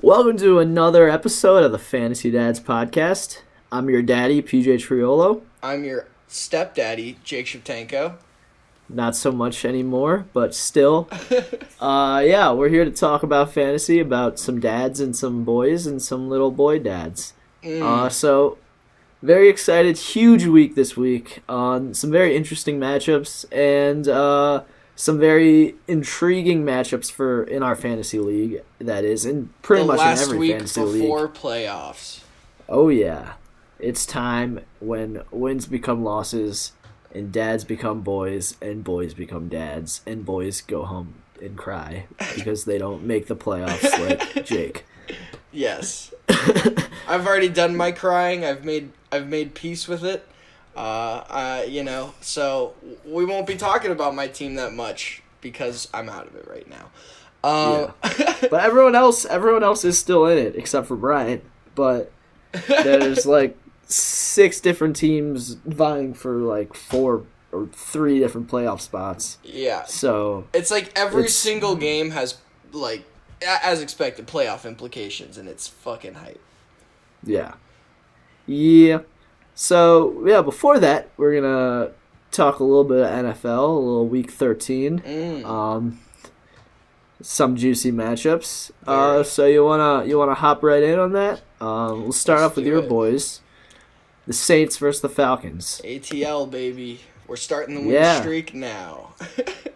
Welcome to another episode of the Fantasy Dads podcast. I'm your daddy, PJ Triolo. I'm your stepdaddy, Jake Shevchenko. Not so much anymore, but still. Yeah, we're here to talk about fantasy, about some dads and some boys and some little boy dads. So, very excited. Huge week this week on some very interesting matchups and some very intriguing matchups for in our fantasy league. That is, in pretty much in every fantasy league. The last week before playoffs. Oh yeah, it's time when wins become losses, and dads become boys, and boys become dads, and boys go home and cry because they don't make the playoffs like Jake. Yes, I've already done my crying. I've made peace with it. So we won't be talking about my team that much because I'm out of it right now. Yeah. But everyone else is still in it except for Brian. But there's like 6 different teams vying for like 4 or 3 different playoff spots. Yeah. So it's like every single game has, like, as expected, playoff implications, and it's fucking hype. Yeah. Yeah. So, yeah, before that, we're going to talk a little bit of NFL, a little Week 13. Some juicy matchups. So you wanna hop right in on that? We'll start off with your boys. The Saints versus the Falcons. ATL, baby. We're starting the win streak now.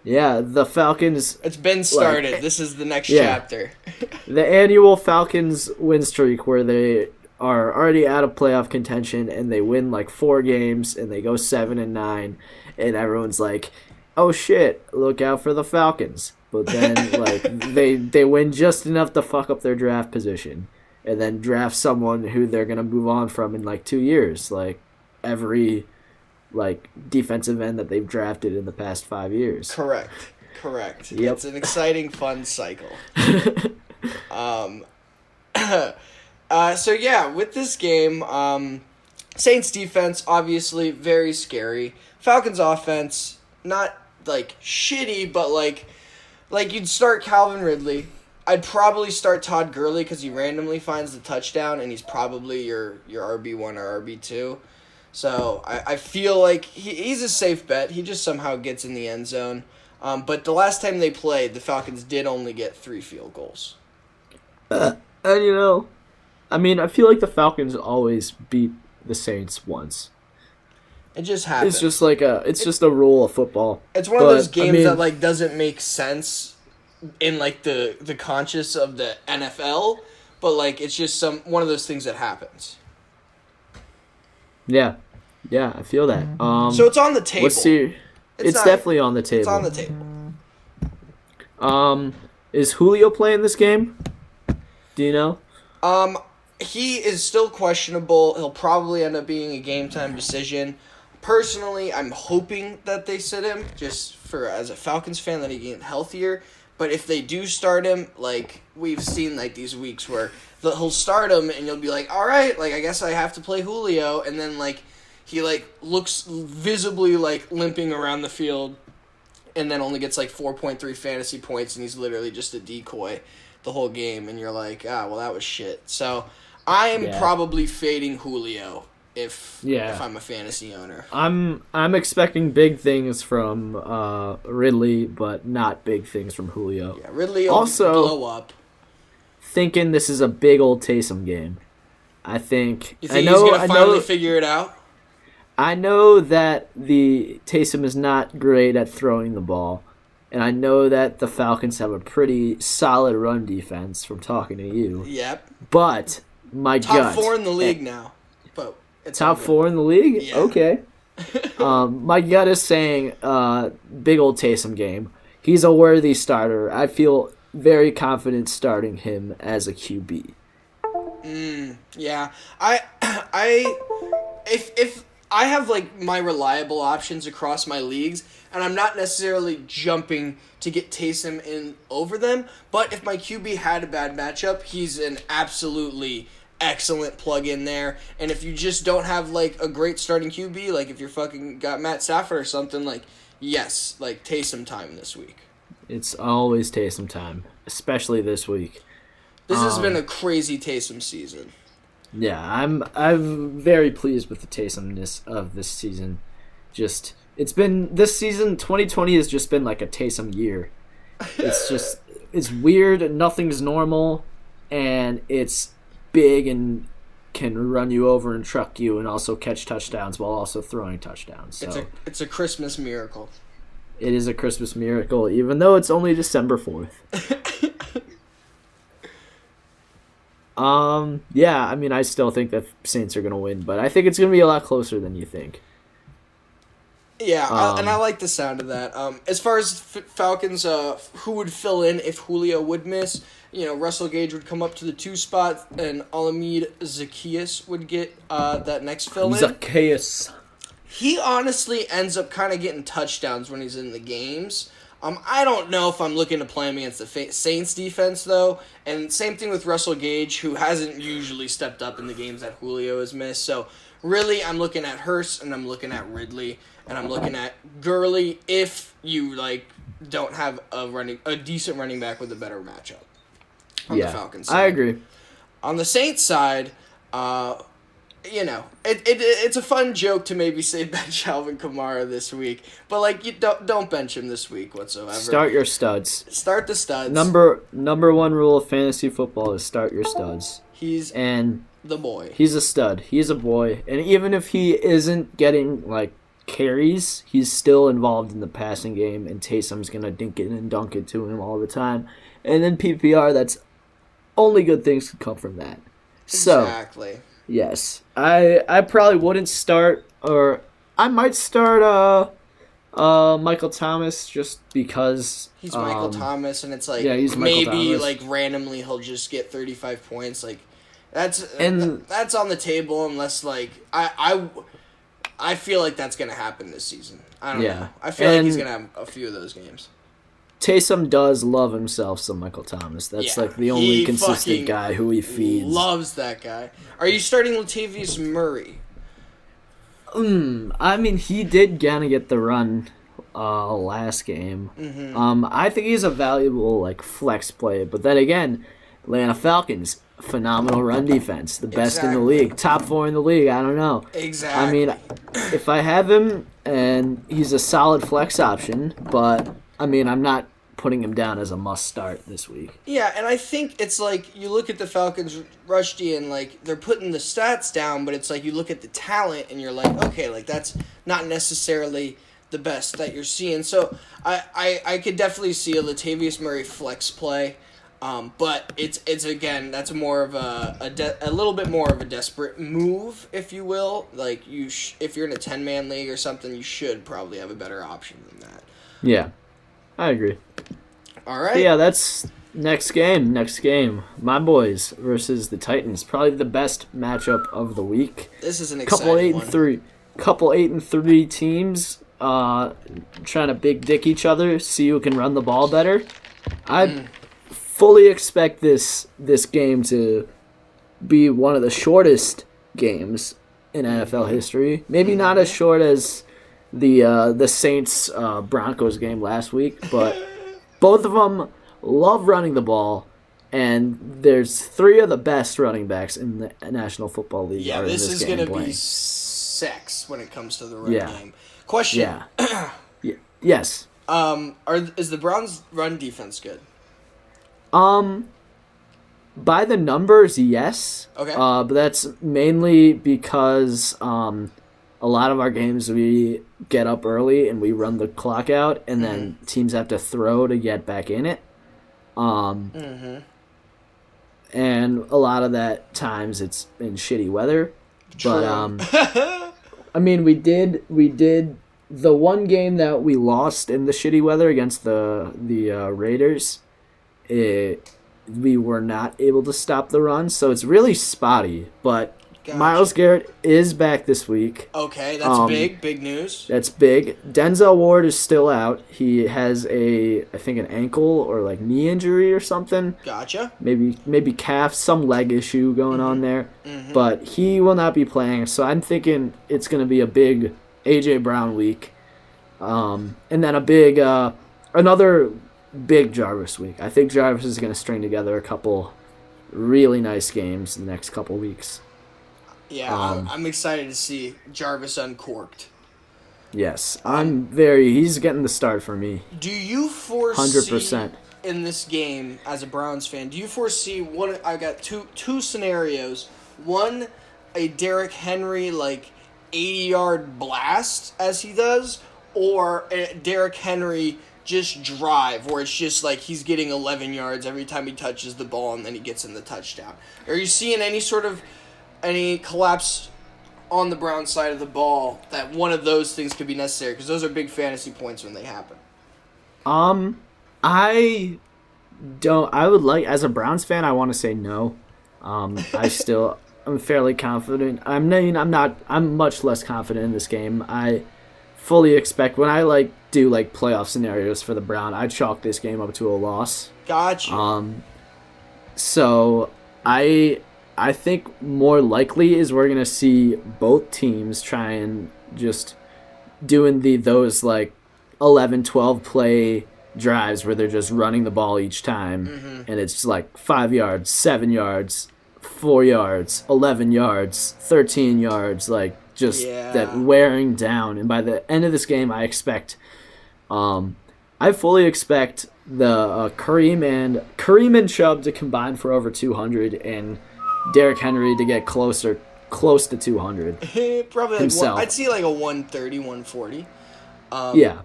Yeah, the Falcons... It's been started. This is the next chapter. The annual Falcons win streak where they are already out of playoff contention and they win like 4 games and they go 7-9 and everyone's like, oh shit, look out for the Falcons. But then like they win just enough to fuck up their draft position and then draft someone who they're gonna move on from in like 2 years, like every like defensive end that they've drafted in the past 5 years. Correct. Yep. It's an exciting, fun cycle. So yeah, with this game, Saints defense obviously very scary. Falcons offense not like shitty, but like you'd start Calvin Ridley. I'd probably start Todd Gurley because he randomly finds the touchdown and he's probably your RB1 or RB2. So I feel like he's a safe bet. He just somehow gets in the end zone. But the last time they played, the Falcons did only get 3 field goals. And I feel like the Falcons always beat the Saints once. It just happens. It's just a rule of football. It's one of those games that like doesn't make sense in like the conscious of the NFL, but like it's just one of those things that happens. Yeah, I feel that. So it's on the table. It's definitely on the table. It's on the table. Is Julio playing this game? Do you know? He is still questionable. He'll probably end up being a game time decision. Personally, I'm hoping that they sit him just for as a Falcons fan that he get healthier. But if they do start him, like we've seen like these weeks where he'll start him and you'll be like, all right, like I guess I have to play Julio, and then like he like looks visibly like limping around the field, and then only gets like 4.3 fantasy points, and he's literally just a decoy the whole game, and you're like, well that was shit. So I'm probably fading Julio if I'm a fantasy owner. I'm expecting big things from Ridley, but not big things from Julio. Yeah, Ridley will also blow up. Thinking this is a big old Taysom game. I think. You think he's gonna finally figure it out? I know that the Taysom is not great at throwing the ball, and I know that the Falcons have a pretty solid run defense from talking to you. Yep. But my gut. Top 4 in the league now. But it's top 4 in the league? Yeah. Okay. My gut is saying big old Taysom game. He's a worthy starter. I feel very confident starting him as a QB. Yeah. If I have like my reliable options across my leagues, and I'm not necessarily jumping to get Taysom in over them, but if my QB had a bad matchup, he's an absolutely excellent plug in there. And if you just don't have like a great starting QB, like if you're fucking got Matt Stafford or something, like yes, like Taysom time this week. It's always Taysom time, especially this week. This has been a crazy Taysom season. Yeah, I'm very pleased with the Taysomness of this season. Just it's been this season 2020 has just been like a Taysom year. It's weird, nothing's normal, and it's big and can run you over and truck you and also catch touchdowns while also throwing touchdowns. So It's a Christmas miracle. it is a Christmas miracle, even though it's only December 4th. Yeah, I mean, I still think that Saints are going to win, but I think it's going to be a lot closer than you think. Yeah, and I like the sound of that. As far as Falcons, who would fill in if Julio would miss? Russell Gage would come up to the 2 spot, and Alameda Zacchaeus would get that next fill in. Zacchaeus. He honestly ends up kind of getting touchdowns when he's in the games. I don't know if I'm looking to play him against the Saints defense, though. And same thing with Russell Gage, who hasn't usually stepped up in the games that Julio has missed. So really, I'm looking at Hurst, and I'm looking at Ridley, and I'm looking at Gurley if you don't have a decent running back with a better matchup on the Falcons side. I agree. On the Saints side, it's a fun joke to maybe say bench Alvin Kamara this week, but you don't bench him this week whatsoever. Start your studs. Start the studs. Number one rule of fantasy football is start your studs. He's the boy. He's a stud. He's a boy, and even if he isn't getting carries, he's still involved in the passing game, and Taysom's gonna dink it and dunk it to him all the time. And then PPR, that's only good things could come from that. Exactly. So, yes, I probably wouldn't start, or I might start Michael Thomas just because he's Michael Thomas, and it's he's maybe Thomas. Randomly he'll just get 35 points. That's on the table unless I feel like that's gonna happen this season. I don't know. I feel like he's gonna have a few of those games. Taysom does love himself some Michael Thomas. That's the only consistent guy who he feeds. Loves that guy. Are you starting Latavius Murray? I mean, he did kind of get the run last game. Mm-hmm. I think he's a valuable flex play, but then again, Atlanta Falcons, phenomenal run defense, the best in the league, top 4 in the league. I don't know. Exactly. I mean, if I have him, and he's a solid flex option, but I mean, I'm not putting him down as a must start this week. Yeah, and I think it's you look at the Falcons rush D and they're putting the stats down, but it's you look at the talent and you're okay, that's not necessarily the best that you're seeing. So I could definitely see a Latavius Murray flex play. But it's again, that's more of a little bit more of a desperate move, if you will. If you're in a 10-man league or something, you should probably have a better option than that. Yeah, I agree. All right. But yeah, that's next game. My boys versus the Titans, probably the best matchup of the week. This is an exciting one. Couple 8-3 teams trying to big dick each other, see who can run the ball better. I fully expect this game to be one of the shortest games in NFL history. Maybe not as short as the Saints Broncos game last week, but both of them love running the ball, and there's 3 of the best running backs in the National Football League. Yeah, this is going to be sex when it comes to the run game. Question. Yeah. Yes. Is the Browns' run defense good? By the numbers, yes. Okay. But that's mainly because a lot of our games we get up early and we run the clock out, and then teams have to throw to get back in it. And a lot of that times it's in shitty weather. True. But I mean, we did the one game that we lost in the shitty weather against the Raiders. We were not able to stop the run, so it's really spotty. But Gotcha. Myles Garrett is back this week. Okay, that's big news. That's big. Denzel Ward is still out. He has I think an ankle or knee injury or something. Gotcha. Maybe calf, some leg issue going on there. Mm-hmm. But he will not be playing, so I'm thinking it's going to be a big A.J. Brown week. And then a big, another big Jarvis week. I think Jarvis is going to string together a couple really nice games the next couple weeks. Yeah, I'm excited to see Jarvis uncorked. Yes, he's getting the start for me. Do you foresee 100%. in this game as a Browns fan? Do you foresee one? I got two scenarios. One, a Derrick Henry 80-yard blast as he does, or a Derrick Henry just drive where it's just like he's getting 11 yards every time he touches the ball and then he gets in the touchdown. Are you seeing any collapse on the Brown side of the ball that one of those things could be necessary? Because those are big fantasy points when they happen. I don't. I would like, as a Browns fan, I want to say no. I'm fairly confident. I'm much less confident in this game. I fully expect when I do playoff scenarios for the Brown, I chalk this game up to a loss. Gotcha. So I think more likely is we're gonna see both teams try and just doing those 11, 12 play drives where they're just running the ball each time, and it's 5 yards, 7 yards, 4 yards, 11 yards, 13 yards, that wearing down. And by the end of this game, I fully expect the Kareem and Chubb to combine for over 200 and Derrick Henry to get close to 200. Probably himself. I'd see a 130, 140. Yeah.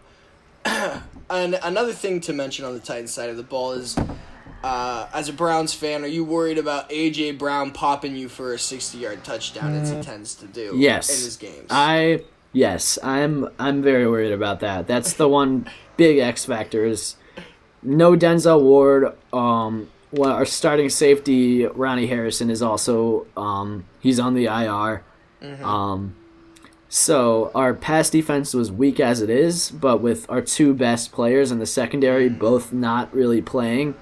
And another thing to mention on the Titans side of the ball is, as a Browns fan, are you worried about A.J. Brown popping you for a 60-yard touchdown as he tends to do in his games? Yes, I'm very worried about that. That's the one big X factor is no Denzel Ward. Our starting safety, Ronnie Harrison, is also he's on the IR. So our pass defense was weak as it is, but with our two best players in the secondary both not really playing,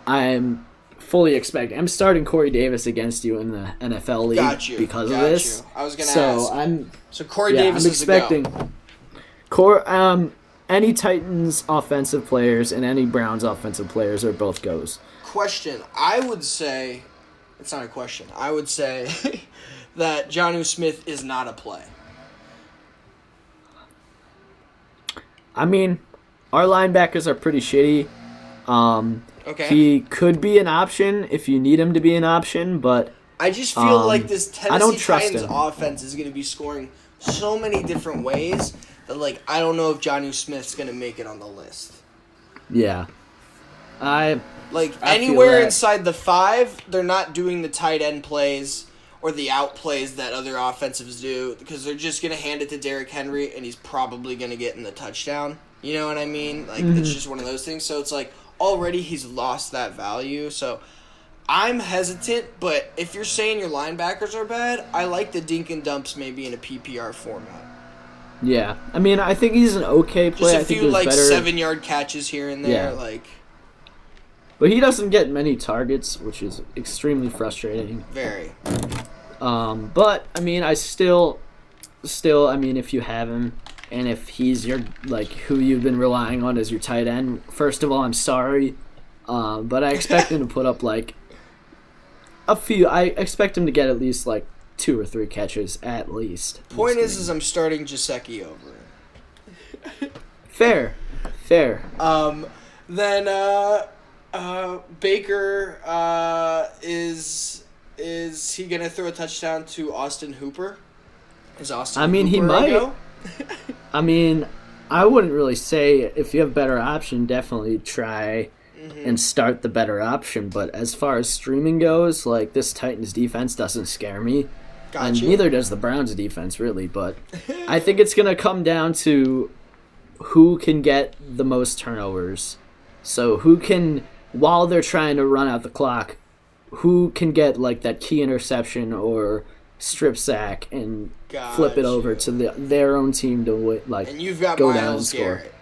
I'm fully expecting. I'm starting Corey Davis against you in the NFL league because of this. I was going to ask. So Corey Davis I'm expecting any Titans offensive players and any Browns offensive players are both goes. Question. I would say, it's not a question. I would say that Jonnu Smith is not a play. I mean, our linebackers are pretty shitty. Okay. He could be an option if you need him to be an option, but I just feel like this Tennessee Titans him. offense is going to be scoring so many different ways that I don't know if Jonnu Smith's going to make it on the list. Yeah. I anywhere inside the 5, they're not doing the tight end plays or the out plays that other offensives do because they're just going to hand it to Derrick Henry and he's probably going to get in the touchdown. You know what I mean? It's just one of those things. So it's already he's lost that value. So I'm hesitant, but if you're saying your linebackers are bad, I like the dink and dumps maybe in a PPR format. Yeah. I mean, I think he's an okay play. Just a few 7-yard catches here and there. Yeah. But he doesn't get many targets, which is extremely frustrating. Very. But I mean, I still, I mean, if you have him, and if he's your who you've been relying on as your tight end, first of all, I'm sorry, but I expect him to put up a few. I expect him to get at least 2 or 3 catches at least. Point is I'm starting Gesicki over him. Fair. Then Baker is he gonna throw a touchdown to Austin Hooper? Is Austin? I mean, Hooper he might. go? I mean, I wouldn't really say if you have a better option, definitely try and start the better option. But as far as streaming goes, this Titans defense doesn't scare me. And neither does the Browns defense, really. But I think it's gonna come down to who can get the most turnovers. So who can, while they're trying to run out the clock, who can get that key interception or strip sack and flip it over to their own team to and you've got go Myles down and score. Garrett.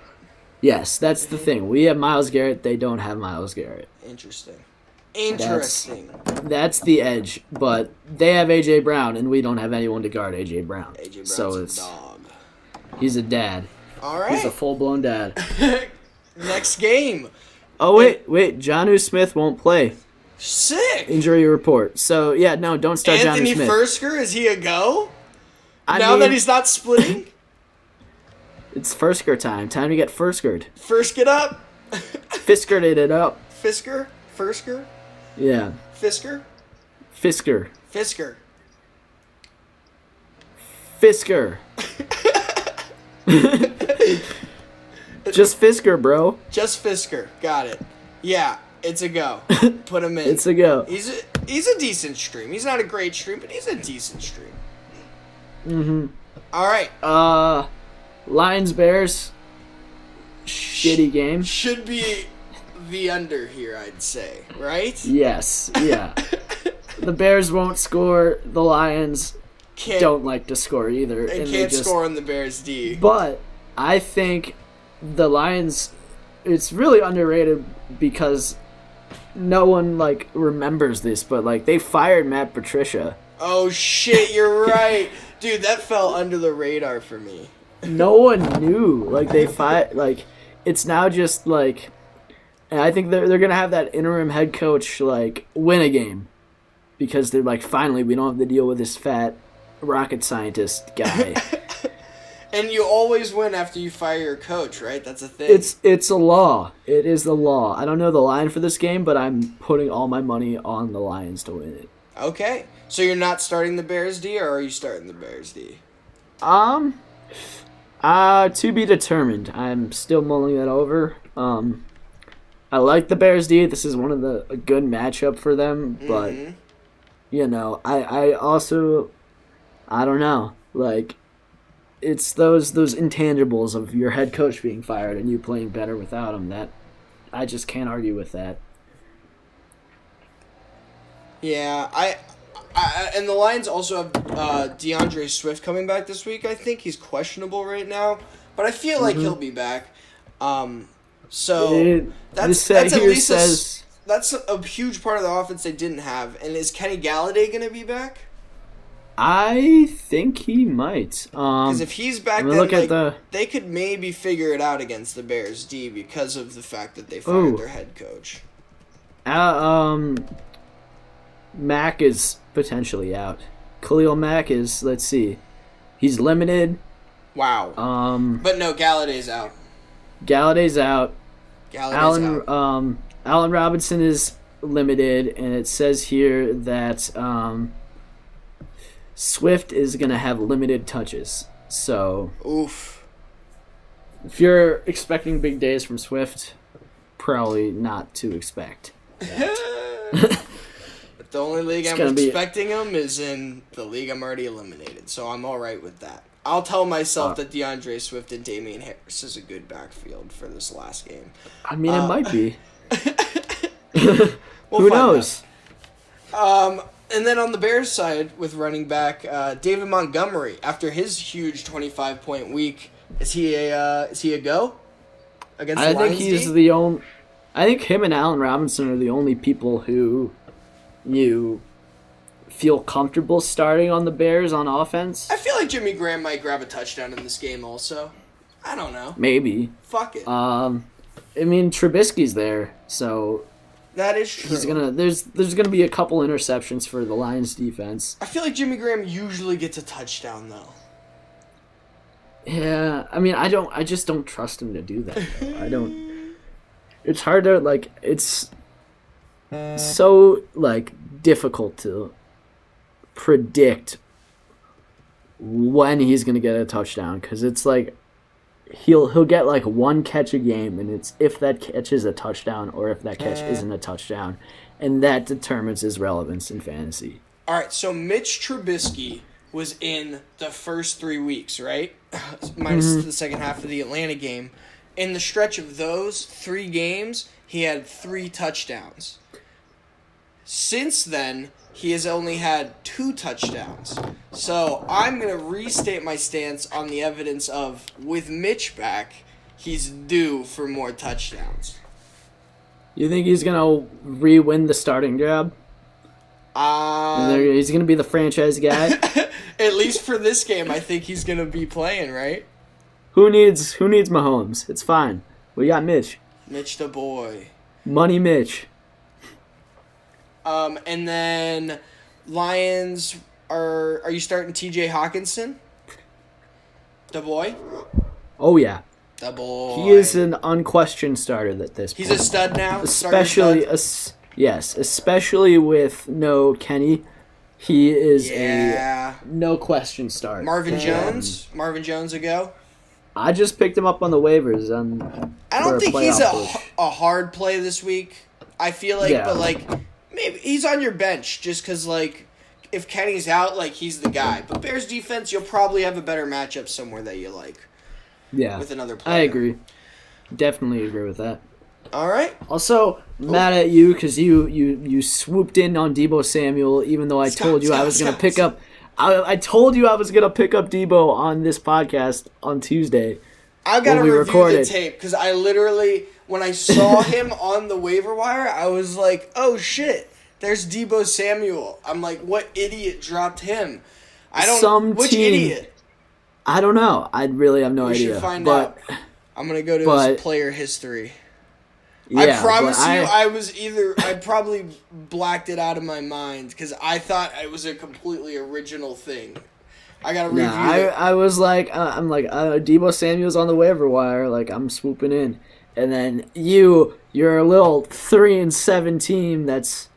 Yes, that's the thing. We have Myles Garrett. They don't have Myles Garrett. Interesting. That's the edge. But they have A.J. Brown, and we don't have anyone to guard A.J. Brown. A.J. Brown's so a dog. He's a dad. All right. He's a full-blown dad. Next game. Oh, wait. Jonnu Smith won't play. Sick. Injury report. So, yeah, no, don't start Anthony Johnny Smith. Fursker, is he a go? I Now mean, that he's not splitting? it's Fursker time. Time to get Furskered. Firsk it up. Fiskered it up. Fisker? Fursker? Yeah. Fisker? Fisker. Fisker. Fisker. Just Fisker, bro. Just Fisker. Got it. Yeah, it's a go. Put him in. It's a go. He's a decent stream. He's not a great stream, but he's a decent stream. Mm-hmm. All right. Lions Bears. Shitty game. Should be the under here, I'd say. Right? Yes. Yeah. The Bears won't score. The Lions don't like to score either. And can't score on the Bears D. But I think the Lions, it's really underrated because no one like remembers this, but like they fired Matt Patricia. Oh shit, you're right. Dude, that fell under the radar for me. No one knew. Like they fired like it's now just like, and I think they're gonna have that interim head coach like win a game because they're like, finally we don't have to deal with this fat rocket scientist guy. And you always win after you fire your coach, right? That's a thing. It's a law. It is the law. I don't know the line for this game, but I'm putting all my money on the Lions to win it. Okay. So you're not starting the Bears D, or are you starting the Bears D? To be determined. I'm still mulling that over. I like the Bears D. This is one of a good matchup for them, but you know, I also I don't know. Like it's those intangibles of your head coach being fired and you playing better without him that I just can't argue with that. Yeah, I and the Lions also have DeAndre Swift coming back this week. I think he's questionable right now, but I feel like he'll be back. So that's at least that's a huge part of the offense they didn't have. And is Kenny Galladay going to be back? I think he might. Because if he's back, then they could maybe figure it out against the Bears D because of the fact that they fired their head coach. Mack is potentially out. Khalil Mack is, let's see, he's limited. Wow. But no, Galladay's out. Galladay's out. Allen Robinson is limited, and it says here that Swift is going to have limited touches. So, oof. If you're expecting big days from Swift, probably not to expect that. The only league I'm expecting him is in the league I'm already eliminated, so I'm all right with that. I'll tell myself that DeAndre Swift and Damian Harris is a good backfield for this last game. I mean, it might be. Who knows? And then on the Bears side, with running back David Montgomery, after his huge 25-point week, is he a go against the Lions? I think he's the only. I think him and Allen Robinson are the only people who you feel comfortable starting on the Bears on offense. I feel like Jimmy Graham might grab a touchdown in this game also. I don't know. Maybe. Fuck it. I mean, Trubisky's there, so that is true. There's gonna be a couple interceptions for the Lions defense. I feel like Jimmy Graham usually gets a touchdown though. Yeah, I mean, I just don't trust him to do that. I don't. It's hard to it's so difficult to predict when he's gonna get a touchdown because it's like he'll get one catch a game, and it's if that catch is a touchdown or if that catch isn't a touchdown, and that determines his relevance in fantasy. All right, so Mitch Trubisky was in the first 3 weeks, right? Minus the second half of the Atlanta game. In the stretch of those 3 games, he had 3 touchdowns. Since then, he has only had 2 touchdowns. So I'm going to restate my stance on the evidence of, with Mitch back, he's due for more touchdowns. You think he's going to re-win the starting job? He's going to be the franchise guy? At least for this game, I think he's going to be playing, right? Who needs Mahomes? It's fine. We got Mitch. Mitch the boy. Money Mitch. And then Lions are you starting TJ Hawkinson? The boy? Oh, yeah. The boy. He is an unquestioned starter at this point. He's a stud now? Especially, yes, especially with no Kenny. He is a no-question start. Marvin Jones? Marvin Jones a go? I just picked him up on the waivers. I don't think he's a hard play this week. I feel like, but, like, maybe he's on your bench just because, like, if Kenny's out, like, he's the guy. But Bears defense, you'll probably have a better matchup somewhere that you like. Yeah. With another player. I agree. Definitely agree with that. All right. Also, mad at you because you swooped in on Deebo Samuel, even though I told you I was going to pick up. I told you I was going to pick up Deebo on this podcast on Tuesday. I got to review the tape because I literally, when I saw him on the waiver wire, I was like, oh shit, there's Deebo Samuel. I'm like, what idiot dropped him? Which idiot? I don't know. I really have no idea. We should find out. I'm going to go to his player history. Yeah, I promise you, I probably blacked it out of my mind because I thought it was a completely original thing. I gotta review it. I was like, Deebo Samuel's on the waiver wire, like I'm swooping in, and then you're a little 3-7 team that's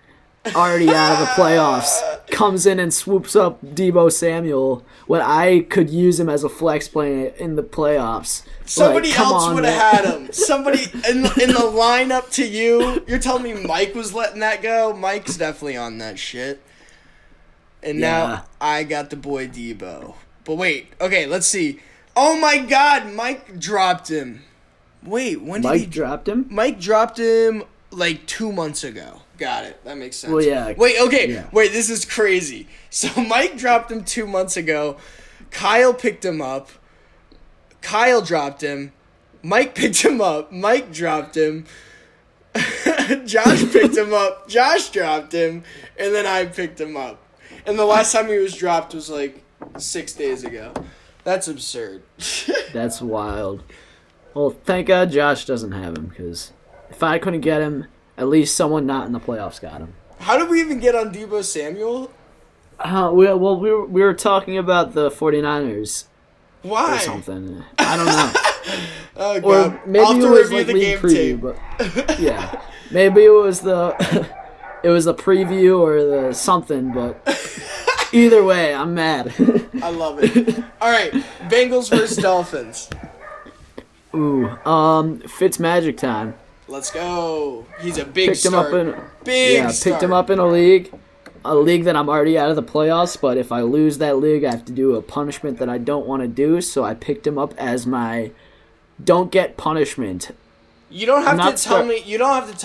already out of the playoffs comes in and swoops up Deebo Samuel when I could use him as a flex play in the playoffs. Somebody else would have had him. Somebody in the lineup to you. You're telling me Mike was letting that go? Mike's definitely on that shit. And now I got the boy Deebo. But wait, okay, let's see. Oh my God, Mike dropped him. Wait, when did Mike dropped him? Mike dropped him like 2 months ago. Got it. That makes sense. Well, yeah. Wait, okay. Yeah. Wait, this is crazy. So Mike dropped him 2 months ago. Kyle picked him up. Kyle dropped him. Mike picked him up. Mike dropped him. Josh picked him up. Josh dropped him. And then I picked him up. And the last time he was dropped was like 6 days ago. That's absurd. That's wild. Well, thank God Josh doesn't have him, because if I couldn't get him, at least someone not in the playoffs got him. How did we even get on Deebo Samuel? We were talking about the 49ers. Why? Or something. I don't know. Oh, God. Or maybe it was like league preview, but yeah. Maybe it was the preview or the something, but either way, I'm mad. I love it. All right, Bengals versus Dolphins. Ooh, Fitzmagic time. Let's go. He's a big start. Picked him up in a league that I'm already out of the playoffs, but if I lose that league, I have to do a punishment that I don't want to do, so I picked him up as my don't get punishment. You don't have to tell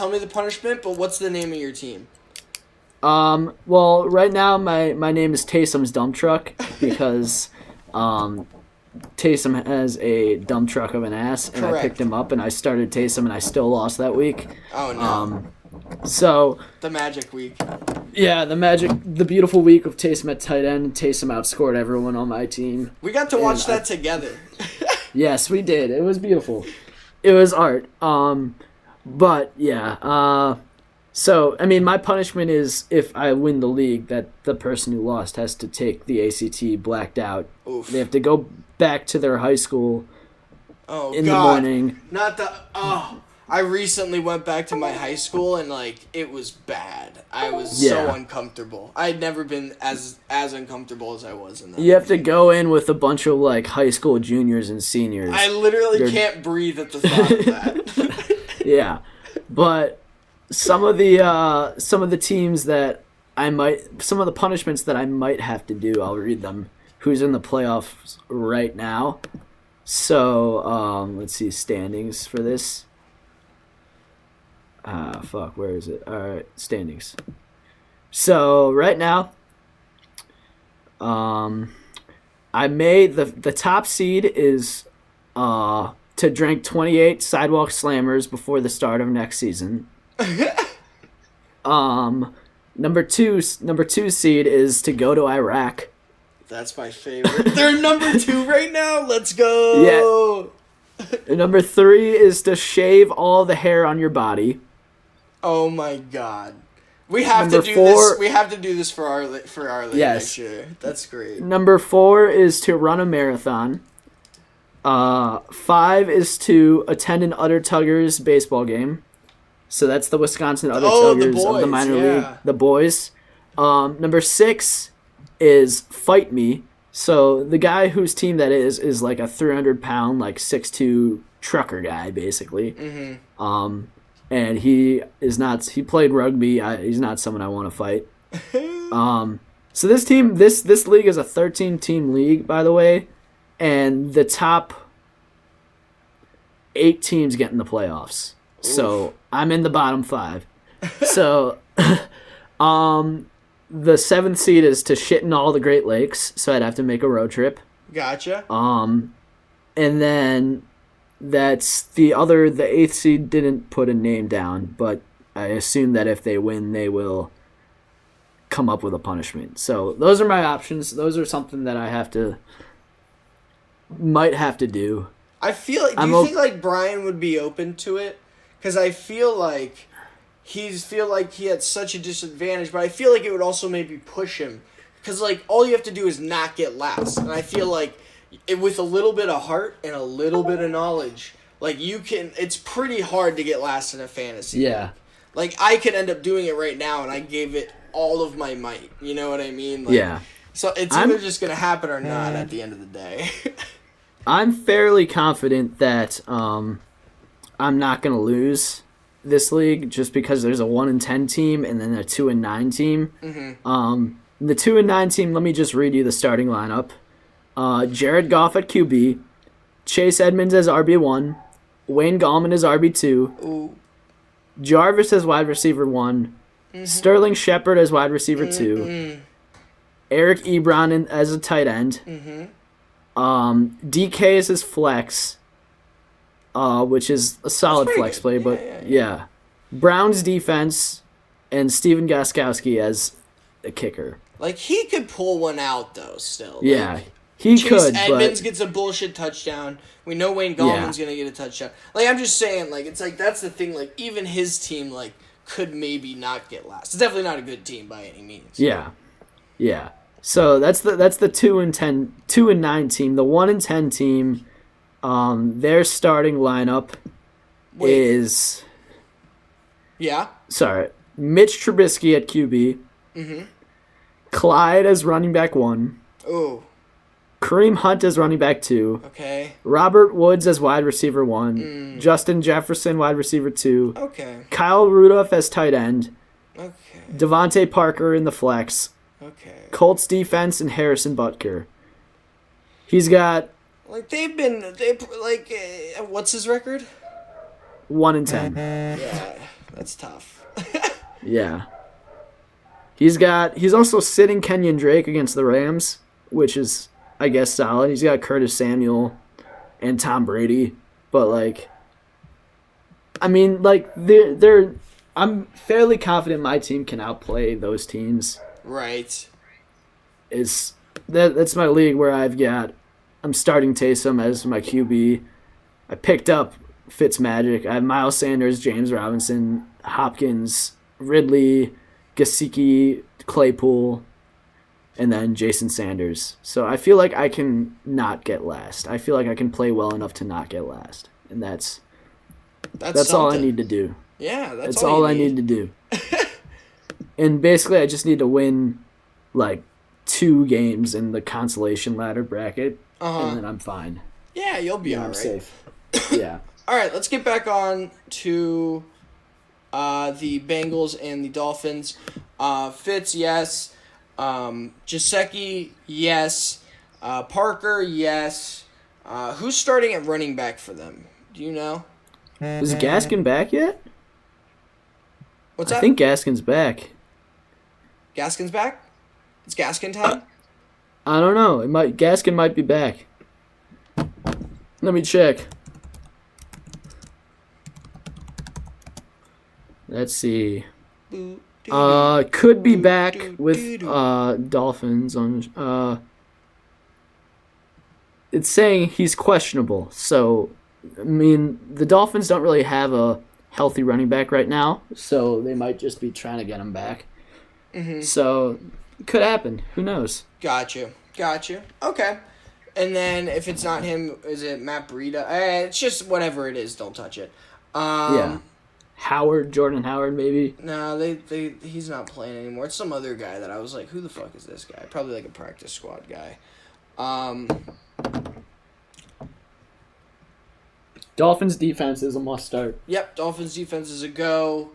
me the punishment, but what's the name of your team? Well, right now my name is Taysom's dump truck because Taysom has a dump truck of an ass, and Correct. I picked him up, and I started Taysom, and I still lost that week. Oh, no. So the magic week. Yeah, the beautiful week of Taysom at tight end. Taysom outscored everyone on my team. We got to watch that together. Yes, we did. It was beautiful. It was art. But yeah. So I mean, my punishment is if I win the league, that the person who lost has to take the ACT blacked out. Oof. They have to go back to their high school. Oh, in the morning. I recently went back to my high school and it was bad. I was so uncomfortable. I had never been as uncomfortable as I was in that. You have to go in with a bunch of high school juniors and seniors. I literally can't breathe at the thought of that. Yeah, but some of the teams that some of the punishments that I might have to do, I'll read them. Who's in the playoffs right now? So let's see standings for this. Where is it? Alright, standings. So, right now, I made the top seed is to drink 28 sidewalk slammers before the start of next season. Number two seed is to go to Iraq. That's my favorite. They're number 2 right now. Let's go. Yeah. Number 3 is to shave all the hair on your body. Oh my God. We have Number to do 4. this. We have to do this for our league Yes. next year. That's great. Number 4 is to run a marathon. 5 is to attend an Utter Tuggers baseball game. So that's the Wisconsin Utter The Tuggers of the boys, minor yeah. league, the boys. Number 6 is Fight Me. So the guy whose team that is like a 300-pound, like 6'2" trucker guy, basically. Mm-hmm. And he played rugby. He's not someone I want to fight. So this team, this league is a 13-team league, by the way, and the top 8 teams get in the playoffs. Oof. So I'm in the bottom 5. So, the 7th seed is to shit in all the Great Lakes, so I'd have to make a road trip. Gotcha. And then that's the 8th seed didn't put a name down, but I assume that if they win, they will come up with a punishment. So those are my options. Those are something that I might have to do. I feel like, do you think like Brian would be open to it? Because I feel like he had such a disadvantage, but I feel like it would also maybe push him. Because like all you have to do is not get last, and I feel like with a little bit of heart and a little bit of knowledge, like you can. It's pretty hard to get last in a fantasy. Yeah. Like I could end up doing it right now, and I gave it all of my might. You know what I mean? Like, yeah. So it's either just gonna happen or not at the end of the day. I'm fairly confident that I'm not gonna lose this league just because there's a 1-10 team and then a 2-9 team. Mm-hmm. The 2-9 team. Let me just read you the starting lineup. Jared Goff at QB, Chase Edmonds as RB1, Wayne Gallman as RB2, Ooh. Jarvis as wide receiver 1, Sterling Shepard as wide receiver 2, Eric Ebron as a tight end, DK is his flex, which is a solid flex play, but yeah. Browns defense, and Steven Gostkowski as a kicker. Like he could pull one out though. Still, yeah. Like, He Chase could, Edmonds but gets a bullshit touchdown. We know Wayne Gallman's gonna get a touchdown. Like I'm just saying, like it's like that's the thing. Like even his team, like could maybe not get last. It's definitely not a good team by any means. Yeah. So that's the 2-9 team. The 1-10 team, their starting lineup is Mitch Trubisky at QB, Clyde as running back 1. Ooh. Kareem Hunt as running back 2. Okay. Robert Woods as wide receiver 1. Justin Jefferson wide receiver 2. Okay. Kyle Rudolph as tight end. Okay. Devontae Parker in the flex. Okay. Colts defense and Harrison Butker. He's got what's his record? 1-10. Yeah, that's tough. Yeah. He's also sitting Kenyon Drake against the Rams, which is, I guess, solid. He's got Curtis Samuel and Tom Brady, but like, I mean, like I'm fairly confident my team can outplay those teams. Right. That's my league where I'm starting Taysom as my QB. I picked up Fitzmagic. I have Miles Sanders, James Robinson, Hopkins, Ridley, Gesicki, Claypool, and then Jason Sanders. So I feel like I can not get last. I feel like I can play well enough to not get last. And that's all I need to do. Yeah, that's all I need to do. And basically I just need to win like 2 games in the consolation ladder bracket, and then I'm fine. Yeah, you'll be all right. I'm safe. Yeah. All right, let's get back on to the Bengals and the Dolphins. Fitz, yes. Gesicki, yes. Parker, yes. Who's starting at running back for them? Do you know? Is Gaskin back yet? What's that? I think Gaskin's back. Gaskin's back? It's Gaskin time? I don't know. Gaskin might be back. Let me check. Let's see. Could be back with Dolphins on. It's saying he's questionable. So, I mean, the Dolphins don't really have a healthy running back right now, so they might just be trying to get him back. Mm-hmm. So it could happen. Who knows? Got you. Okay. And then if it's not him, is it Matt Breida? It's just whatever it is. Don't touch it. Yeah. Jordan Howard, maybe. No, he's not playing anymore. It's some other guy that I was like, who the fuck is this guy? Probably like a practice squad guy. Dolphins defense is a must start. Yep, Dolphins defense is a go.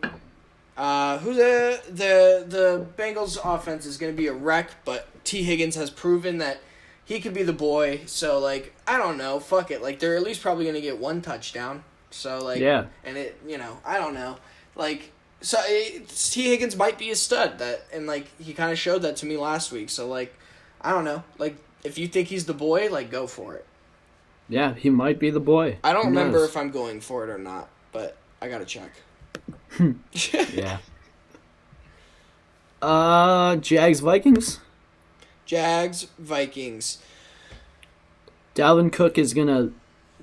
Who's the Bengals offense is going to be a wreck, but T. Higgins has proven that he could be the boy. So like, I don't know, fuck it. Like they're at least probably going to get one touchdown. So like, yeah, and it, I don't know, like, so T. Higgins might be a stud and like he kind of showed that to me last week. So like, I don't know, like if you think he's the boy, like go for it. Yeah, he might be the boy. I don't remember if I'm going for it or not, but I gotta check. Yeah. Jags Vikings. Dalvin Cook is gonna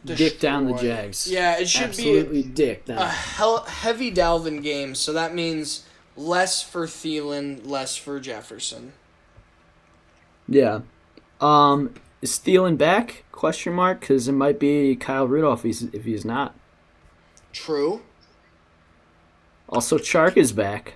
dick down the Jags. Yeah, it should absolutely be dick down. a heavy Dalvin game, so that means less for Thielen, less for Jefferson. Yeah. Is Thielen back? Question mark, because it might be Kyle Rudolph if he's not. True. Also, Chark is back.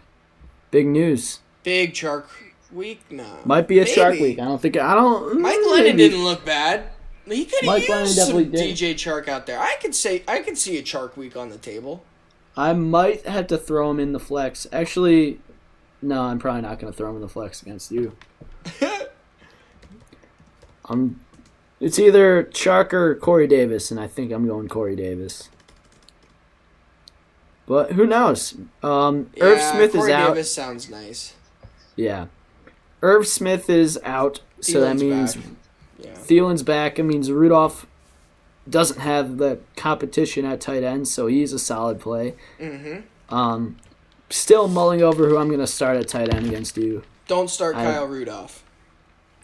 Big news. Big Chark week? No. Might be a Chark week. Mike Glennon didn't look bad. He could use some did. DJ Chark out there. I could see a Chark week on the table. I might have to throw him in the flex. Actually, no, I'm probably not going to throw him in the flex against you. It's either Chark or Corey Davis, and I think I'm going Corey Davis. But who knows? Irv Smith is out. Corey Davis sounds nice. Yeah. Irv Smith is out, so that means Thielen's back. It means Rudolph doesn't have the competition at tight end, so he's a solid play. Mm-hmm. Still mulling over who I'm going to start at tight end against you. Don't start Kyle Rudolph.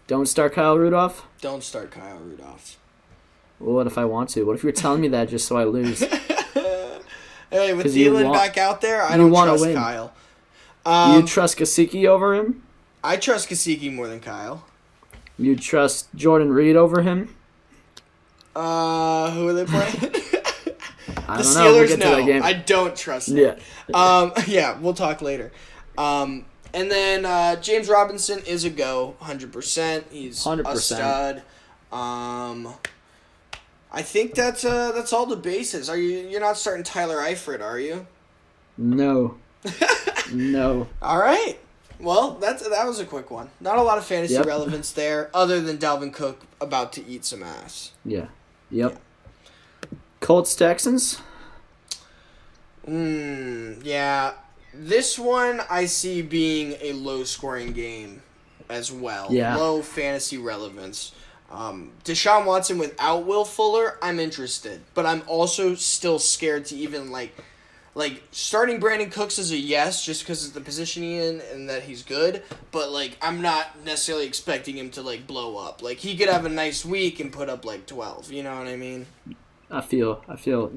Don't start Kyle Rudolph? Don't start Kyle Rudolph. Well, what if I want to? What if you're telling me that just so I lose? Hey, with Thielen back out there, I don't trust win. Kyle. You trust Gesicki over him? I trust Gesicki more than Kyle. You trust Jordan Reed over him? Who are they playing? I don't know. We'll get to that game. I don't trust them. Yeah, we'll talk later. And then James Robinson is a go, 100%. He's 100%. A stud. I think that's all the bases. You're not starting Tyler Eifert, are you? No. No. All right. Well, that was a quick one. Not a lot of fantasy relevance there, other than Dalvin Cook about to eat some ass. Yeah. Yep. Colts Texans. Yeah. This one I see being a low-scoring game as well. Yeah. Low fantasy relevance. Deshaun Watson without Will Fuller, I'm interested. But I'm also still scared to even, like starting Brandon Cooks is a yes, just because of the position he's in and that he's good. But, like, I'm not necessarily expecting him to, like, blow up. Like, he could have a nice week and put up, like, 12. You know what I mean? I feel.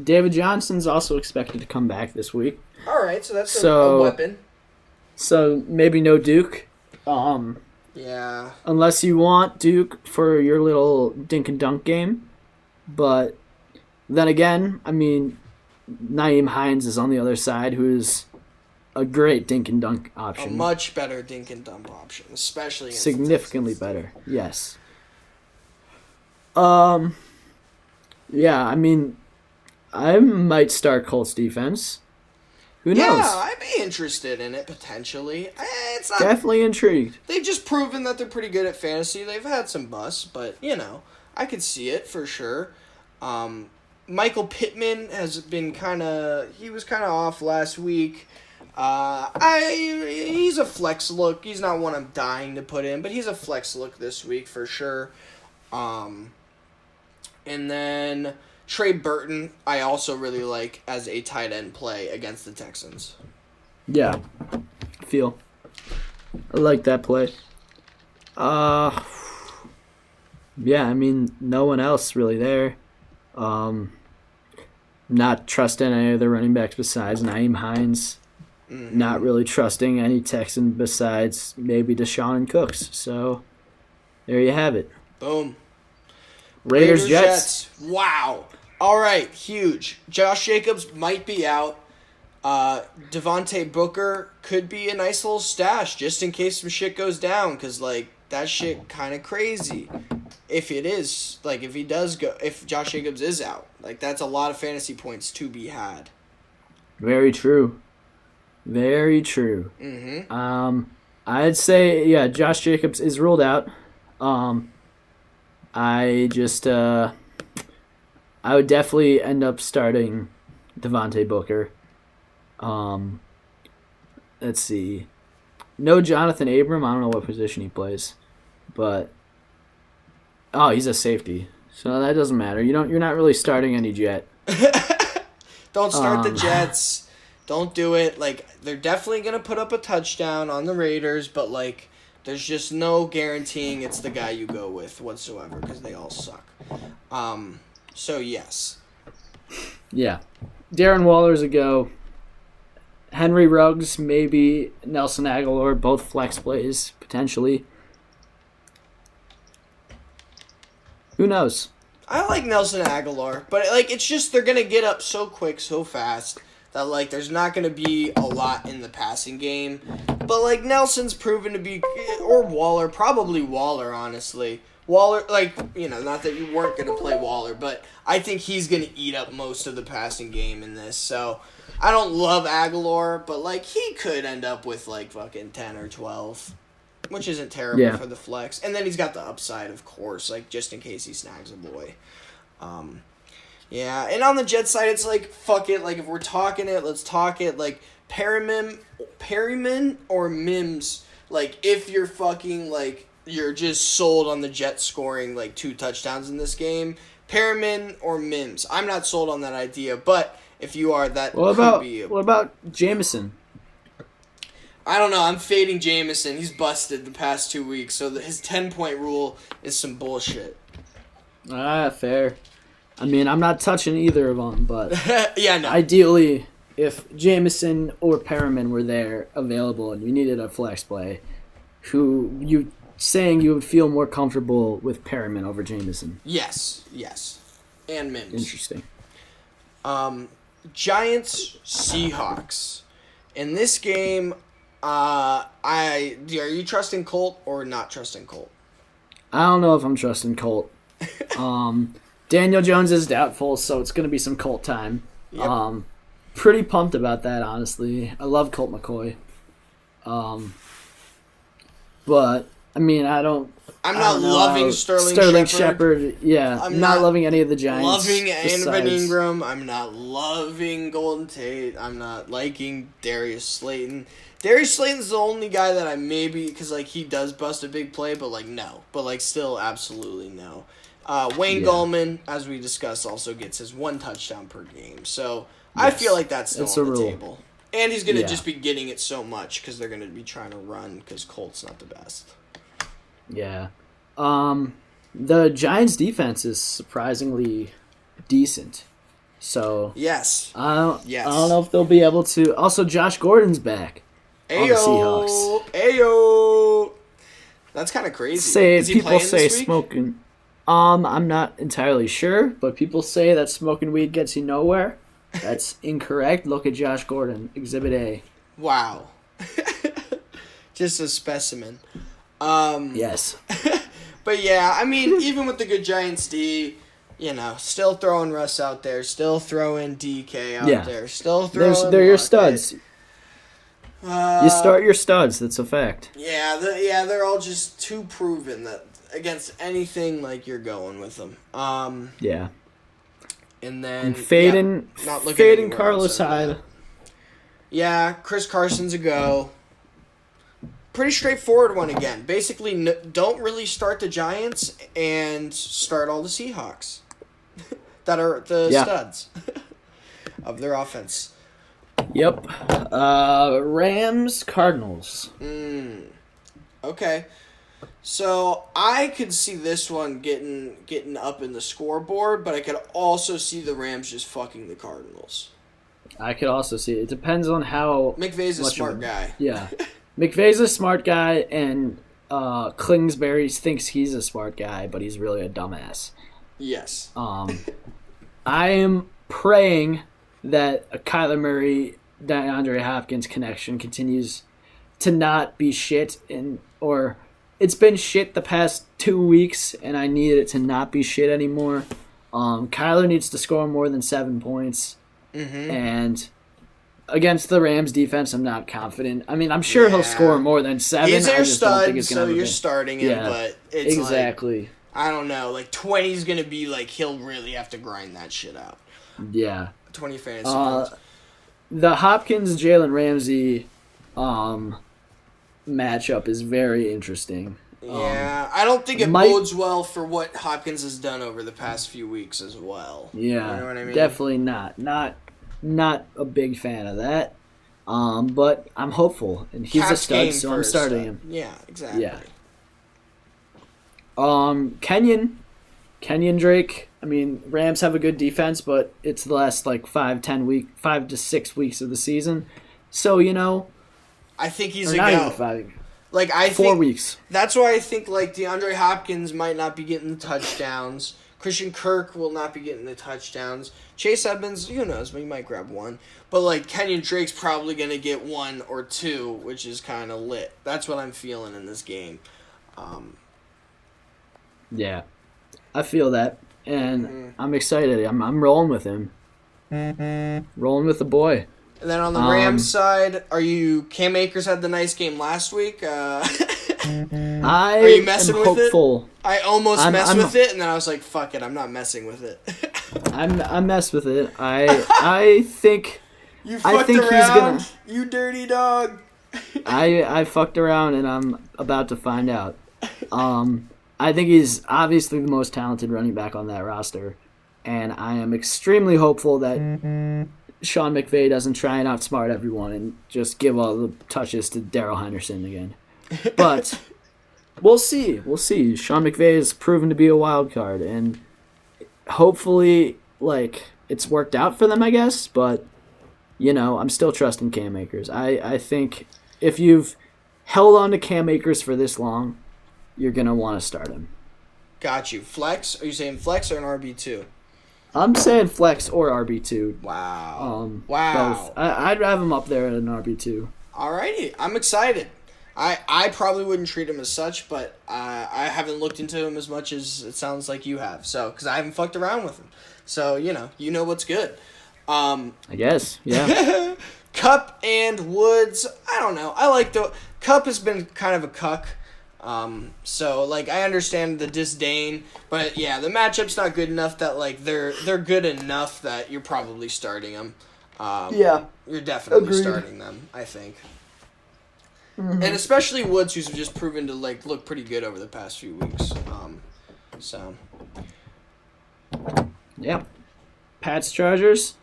David Johnson's also expected to come back this week. All right, so that's a weapon. So maybe no Duke. Yeah. Unless you want Duke for your little dink and dunk game. But then again, I mean, Nyheim Hines is on the other side, who's a great dink and dunk option. A much better dink and dunk option, especially against significantly better. Yes. Yeah, I mean, I might start Colts defense. Who knows? Yeah, I'd be interested in it potentially. It's not definitely intrigued. They've just proven that they're pretty good at fantasy. They've had some busts, but I could see it for sure. Michael Pittman has been he was kind of off last week. He's a flex look. He's not one I'm dying to put in, but he's a flex look this week for sure. And then Trey Burton, I also really like as a tight end play against the Texans. Yeah, I like that play. Yeah, I mean, no one else really there. Not trusting any of the running backs besides Naeem Hines. Mm-hmm. Not really trusting any Texan besides maybe Deshaun and Cooks. So there you have it. Boom. Raiders Jets. Wow. All right, huge. Josh Jacobs might be out. Devontae Booker could be a nice little stash just in case some shit goes down, because, like, that shit kind of crazy. If it is, like, if Josh Jacobs is out, like, that's a lot of fantasy points to be had. Very true. Very true. Mm-hmm. I'd say, yeah, Josh Jacobs is ruled out. I would definitely end up starting Devontae Booker. Let's see. No Jonathan Abram. I don't know what position he plays, but he's a safety, so that doesn't matter. You're not really starting any Jet. Don't start the Jets. Don't do it. Like, they're definitely gonna put up a touchdown on the Raiders, but like, there's just no guaranteeing it's the guy you go with whatsoever because they all suck. So yes. Yeah, Darren Waller's a go. Henry Ruggs, maybe Nelson Aguilar, both flex plays, potentially. Who knows? I like Nelson Aguilar, but like it's just they're gonna get up so quick, so fast that like there's not gonna be a lot in the passing game. But like Nelson's proven to be, or Waller, probably Waller, honestly. Waller, like, you know, not that you weren't gonna play Waller, but I think he's gonna eat up most of the passing game in this. So I don't love Aguilar, but like he could end up with like fucking 10 or 12. Which isn't terrible for the flex. And then he's got the upside, of course, like just in case he snags a boy. Yeah, and on the Jet side, it's like, fuck it. Like, if we're talking it, let's talk it. Like, Perryman or Mims. Like, if you're fucking, like, you're just sold on the Jets scoring, like, 2 touchdowns in this game, Perryman or Mims. I'm not sold on that idea, but if you are, that could be. What about Jameson? I don't know. I'm fading Jameson. He's busted the past 2 weeks, so his 10-point rule is some bullshit. Fair. I mean, I'm not touching either of them, but yeah, no. Ideally, if Jameson or Perriman were there available and you needed a flex play, who you saying you would feel more comfortable with Perriman over Jameson? Yes, and Mims. Interesting. Giants Seahawks. In this game, are you trusting Colt or not trusting Colt? I don't know if I'm trusting Colt. Daniel Jones is doubtful, so it's going to be some Colt time. Yep. Pretty pumped about that, honestly. I love Colt McCoy. But, I mean, I'm not loving Sterling Shepard. Yeah, I'm not loving any of the Giants. Loving Evan Ingram. I'm not loving Golden Tate. I'm not liking Darius Slayton. Darius Slayton's the only guy that I maybe, because like he does bust a big play, but like no. But like still absolutely no. Wayne Gallman, as we discussed, also gets his 1 touchdown per game. So I feel like that's still on the table. And he's going to just be getting it so much because they're going to be trying to run because Colt's not the best. Yeah. The Giants' defense is surprisingly decent. So yes. I don't know if they'll be able to. Also, Josh Gordon's back on the Seahawks. Ayo. That's kind of crazy. People say smoking. I'm not entirely sure, but people say that smoking weed gets you nowhere. That's incorrect. Look at Josh Gordon, Exhibit A. Wow. Just a specimen. Yes. But yeah, I mean, even with the good Giants D, you know, still throwing Russ out there, still throwing DK out there, still throwing. They're your studs. You start your studs. That's a fact. Yeah, they're all just too proven that against anything like you're going with them. Yeah. And then fading Carlos Hyde. Yeah, Chris Carson's a go. Pretty straightforward one again. Basically, don't really start the Giants and start all the Seahawks that are the studs of their offense. Yep. Rams, Cardinals. Okay. So I could see this one getting up in the scoreboard, but I could also see the Rams just fucking the Cardinals. I could also see it. It depends on how McVay's a much smart of a, guy. Yeah, McVay's a smart guy, and Kingsbury thinks he's a smart guy, but he's really a dumbass. Yes. I am praying that a Kyler Murray DeAndre Hopkins connection continues to not be shit, or it's been shit the past 2 weeks, and I need it to not be shit anymore. Kyler needs to score more than 7 points, and against the Rams defense, I'm not confident. I mean, I'm sure he'll score more than 7. He's I their just don't think stud, it's gonna so have a you're big- starting him, Yeah, but it's exactly. I don't know. 20 is gonna be he'll really have to grind that shit out. Yeah. 20 fantasy points. The Hopkins Jalen Ramsey matchup is very interesting. Yeah, I don't think it bodes well for what Hopkins has done over the past few weeks as well. Yeah, you know what I mean? Definitely not. Not a big fan of that. But I'm hopeful, and he's a stud, so I'm starting him. Yeah, exactly. Yeah. Kenyon Drake. I mean, Rams have a good defense, but it's the last 5 to 6 weeks of the season. So I think he's or a not go. even 5. I 4 think weeks. That's why I think DeAndre Hopkins might not be getting the touchdowns. Christian Kirk will not be getting the touchdowns. Chase Edmonds, who knows, he might grab one. But Kenyon Drake's probably gonna get 1 or 2, which is kind of lit. That's what I'm feeling in this game. Yeah, I feel that, and I'm excited. I'm rolling with him. Rolling with the boy. And then on the Rams side, Cam Akers had the nice game last week. Are you messing with hopeful. it? I almost messed with it, and then I was like, "Fuck it, I'm not messing with it." I messed with it. I think you fucked around. He's gonna... You dirty dog. I fucked around, and I'm about to find out. I think he's obviously the most talented running back on that roster, and I am extremely hopeful that Sean McVay doesn't try and outsmart everyone and just give all the touches to Darrell Henderson again. But we'll see. We'll see. Sean McVay has proven to be a wild card, and hopefully, it's worked out for them, I guess. But I'm still trusting Cam Akers. I think if you've held on to Cam Akers for this long, you're gonna want to start him. Got you. Flex? Are you saying flex or an RB2? I'm saying flex or RB2. Wow. Wow. Both. I'd have him up there at an RB2. Alrighty. I'm excited. I probably wouldn't treat him as such, but I haven't looked into him as much as it sounds like you have. So, because I haven't fucked around with him. So, you know what's good. I guess, yeah. Cup and Woods, I don't know. I like Cup has been kind of a cuck. So I understand the disdain, but yeah, the matchup's not good enough that they're good enough that you're probably starting them. Yeah, you're definitely agreed. starting them, I think. And especially Woods, who's just proven to look pretty good over the past few weeks. So yeah, Pats Chargers.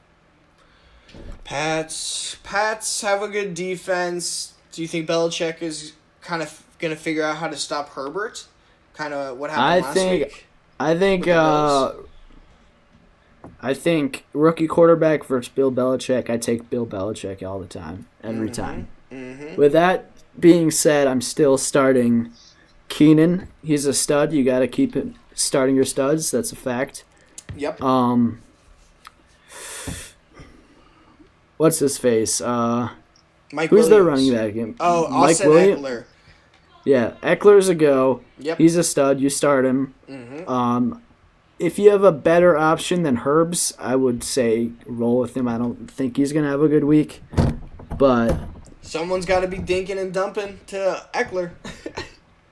Pats have a good defense. Do you think Belichick is kind of going to figure out how to stop Herbert? Kind of what happened last week? I think rookie quarterback versus Bill Belichick. I take Bill Belichick all the time, every time. Mm-hmm. With that being said, I'm still starting Keenan. He's a stud. You got to keep it starting your studs. That's a fact. Yep. What's his face? Mike Who's Williams. their running back again? Oh, Mike Austin Williams? Eckler. Yeah, Eckler's a go. Yep. He's a stud. You start him. Mm-hmm. If you have a better option than Herbs, I would say roll with him. I don't think he's going to have a good week. But someone's got to be dinking and dumping to Eckler.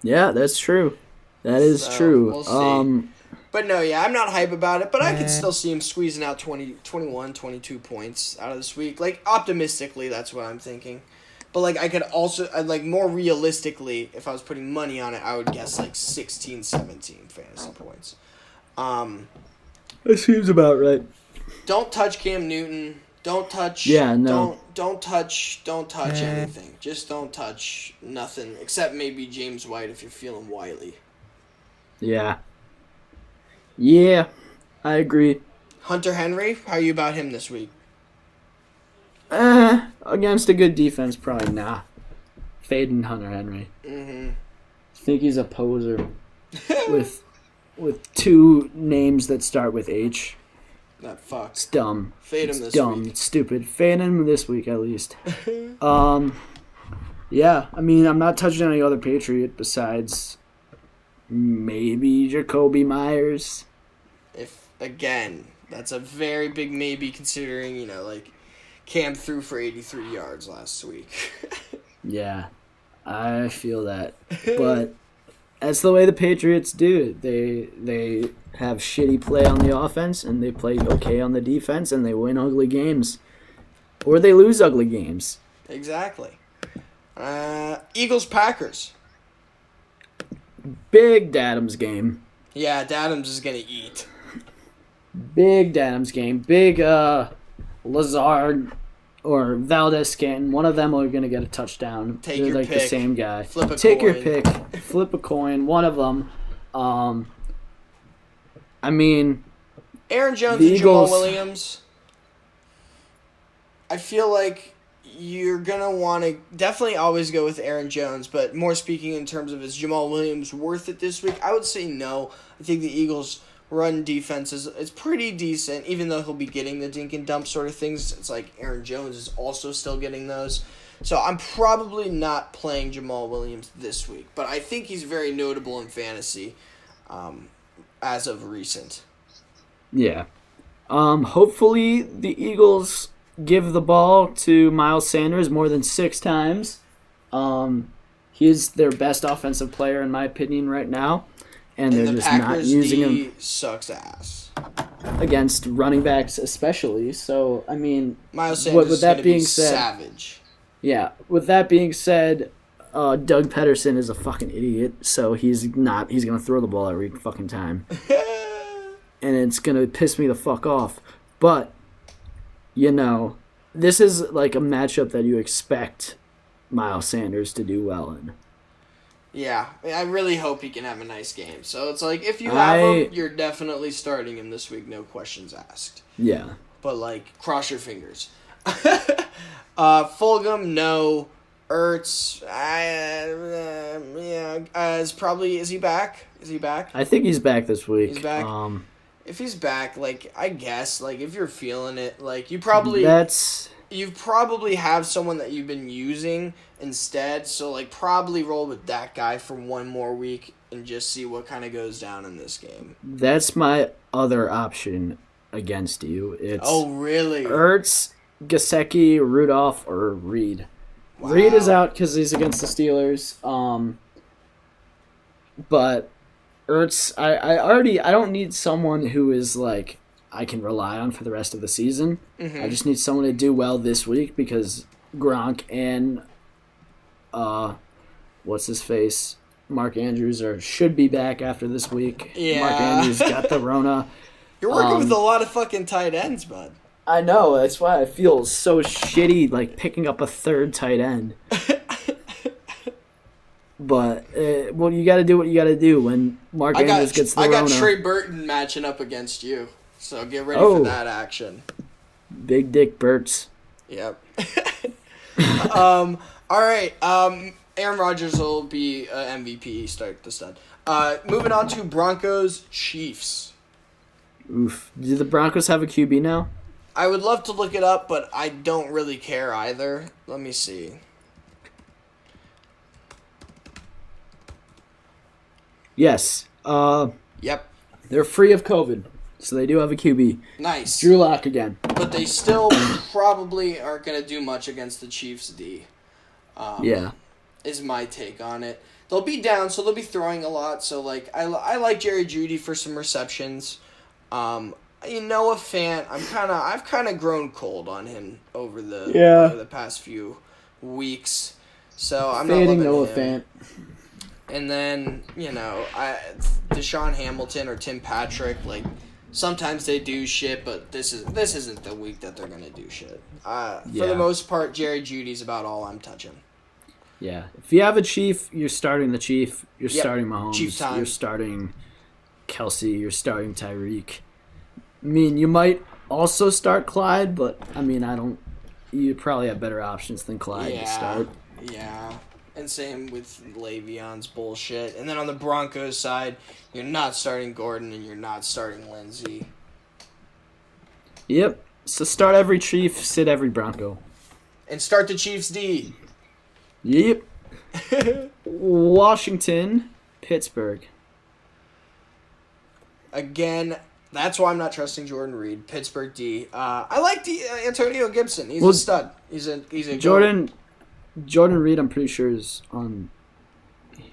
yeah, that's true. That is true. We'll see. But no, yeah, I'm not hype about it, but I could still see him squeezing out 21, 22 points out of this week. Optimistically, that's what I'm thinking. But, I could also, more realistically, if I was putting money on it, I would guess, 16, 17 fantasy points. That seems about right. Don't touch Cam Newton. Don't touch. Yeah, no. Don't touch anything. Just don't touch nothing except maybe James White if you're feeling wily. Yeah. Yeah, I agree. Hunter Henry, how are you about him this week? Against a good defense, probably nah. Fading Hunter Henry. Mm-hmm. I think he's a poser with two names that start with H. That fuck. It's dumb. Fade it's him this dumb. week. It's stupid. Fade him this week at least. Yeah, I mean, I'm not touching any other Patriot besides maybe Jacoby Myers. If again, that's a very big maybe considering, like Cam threw for 83 yards last week. Yeah, I feel that. But that's the way the Patriots do it. They have shitty play on the offense, and they play okay on the defense, and they win ugly games. Or they lose ugly games. Exactly. Eagles-Packers. Big Dadams game. Yeah, Dadams is going to eat. Big Dadams game. Big Lazard or Valdez Scantling. One of them are going to get a touchdown. Take They're your like pick. the same guy. Flip a Take coin. your pick. Flip a coin. One of them. I mean, Aaron Jones the and Jamal Eagles- Williams. I feel like you're going to want to definitely always go with Aaron Jones, but more speaking in terms of is Jamal Williams worth it this week? I would say no. I think the Eagles' run defense is pretty decent, even though he'll be getting the dink and dump sort of things. It's like Aaron Jones is also still getting those. So I'm probably not playing Jamal Williams this week, but I think he's very notable in fantasy as of recent. yeah. Hopefully the Eagles give the ball to Miles Sanders more than 6 times. He's their best offensive player in my opinion right now, and they're the just not Packers using D him sucks ass. against running backs especially. So, I mean, Miles What- Sanders with is that going to be being said- savage. yeah, with that being said, Doug Pederson is a fucking idiot, so he's going to throw the ball every fucking time. And it's going to piss me the fuck off. But, this is like a matchup that you expect Miles Sanders to do well in. Yeah, I really hope he can have a nice game. So it's like, if you have him, you're definitely starting him this week, no questions asked. Yeah. But, cross your fingers. Fulgham, no. Ertz, is he back? Is he back? I think he's back this week. He's back? If he's back, I guess, if you're feeling it, you probably have someone that you've been using instead, so, probably roll with that guy for one more week and just see what kind of goes down in this game. That's my other option against you. It's Oh, really? Ertz, Gesicki, Rudolph, or Reed. Wow. Reed is out because he's against the Steelers. But Ertz, I don't need someone who is I can rely on for the rest of the season. Mm-hmm. I just need someone to do well this week because Gronk and what's his face, Mark Andrews should be back after this week. Yeah. Mark Andrews got the Rona. You're working with a lot of fucking tight ends, bud. I know, that's why I feel so shitty picking up a third tight end. But you got to do what you got to do when Mark Andrews gets the Rona. I got Trey Burton matching up against you, so get ready for that action. Big Dick Burts. Yep. All right. Aaron Rodgers will be MVP. Start the stud. Moving on to Broncos Chiefs. Oof. Do the Broncos have a QB now? I would love to look it up, but I don't really care either. Let me see. Yes. Yep. They're free of COVID, so they do have a QB. Nice. Drew Lock again. But they still probably aren't going to do much against the Chiefs D. Yeah. Is my take on it. They'll be down, so they'll be throwing a lot. So, I like Jerry Jeudy for some receptions. Noah Fant, I've kind of grown cold on him over the past few weeks. So I'm Fading not Noah loving him. Fant. And then, Deshaun Hamilton or Tim Patrick, Sometimes they do shit, but this isn't the week that they're gonna do shit. For Yeah. the most part, Jerry Judy's about all I'm touching. Yeah. If you have a Chief, you're starting the Chief. You're Yep. starting Mahomes. Chief time. You're starting Kelsey. You're starting Tyreek. I mean, you might also start Clyde, but I mean, I don't. You probably have better options than Clyde to start. Yeah. And same with Le'Veon's bullshit. And then on the Broncos side, you're not starting Gordon and you're not starting Lindsey. Yep. So start every Chief, sit every Bronco. And start the Chiefs D. Yep. Washington, Pittsburgh. Again, that's why I'm not trusting Jordan Reed. Pittsburgh D. I like Antonio Gibson. He's a stud. He's a Jordan Reed, I'm pretty sure is on.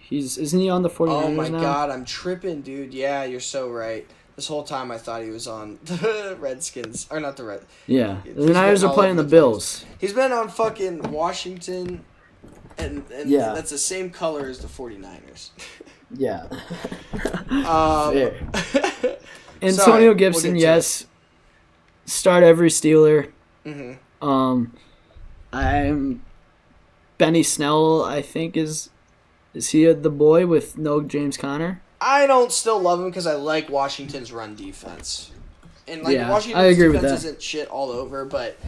Isn't he on the 49ers Oh my now? god, I'm tripping, dude. Yeah, you're so right. This whole time I thought he was on the Redskins. Or not the Red. Yeah. He's The Niners been are all playing over the the Bills. He's been on fucking Washington, and Yeah. that's the same color as the 49ers. Yeah. Fair. Antonio Sorry, Gibson, we'll get to yes. Start every Steeler. Mm-hmm. I'm Benny Snell, I think is he the boy with no James Conner? I don't still love him because I like Washington's run defense. And Yeah, Washington's I agree with defense that. isn't shit all over, but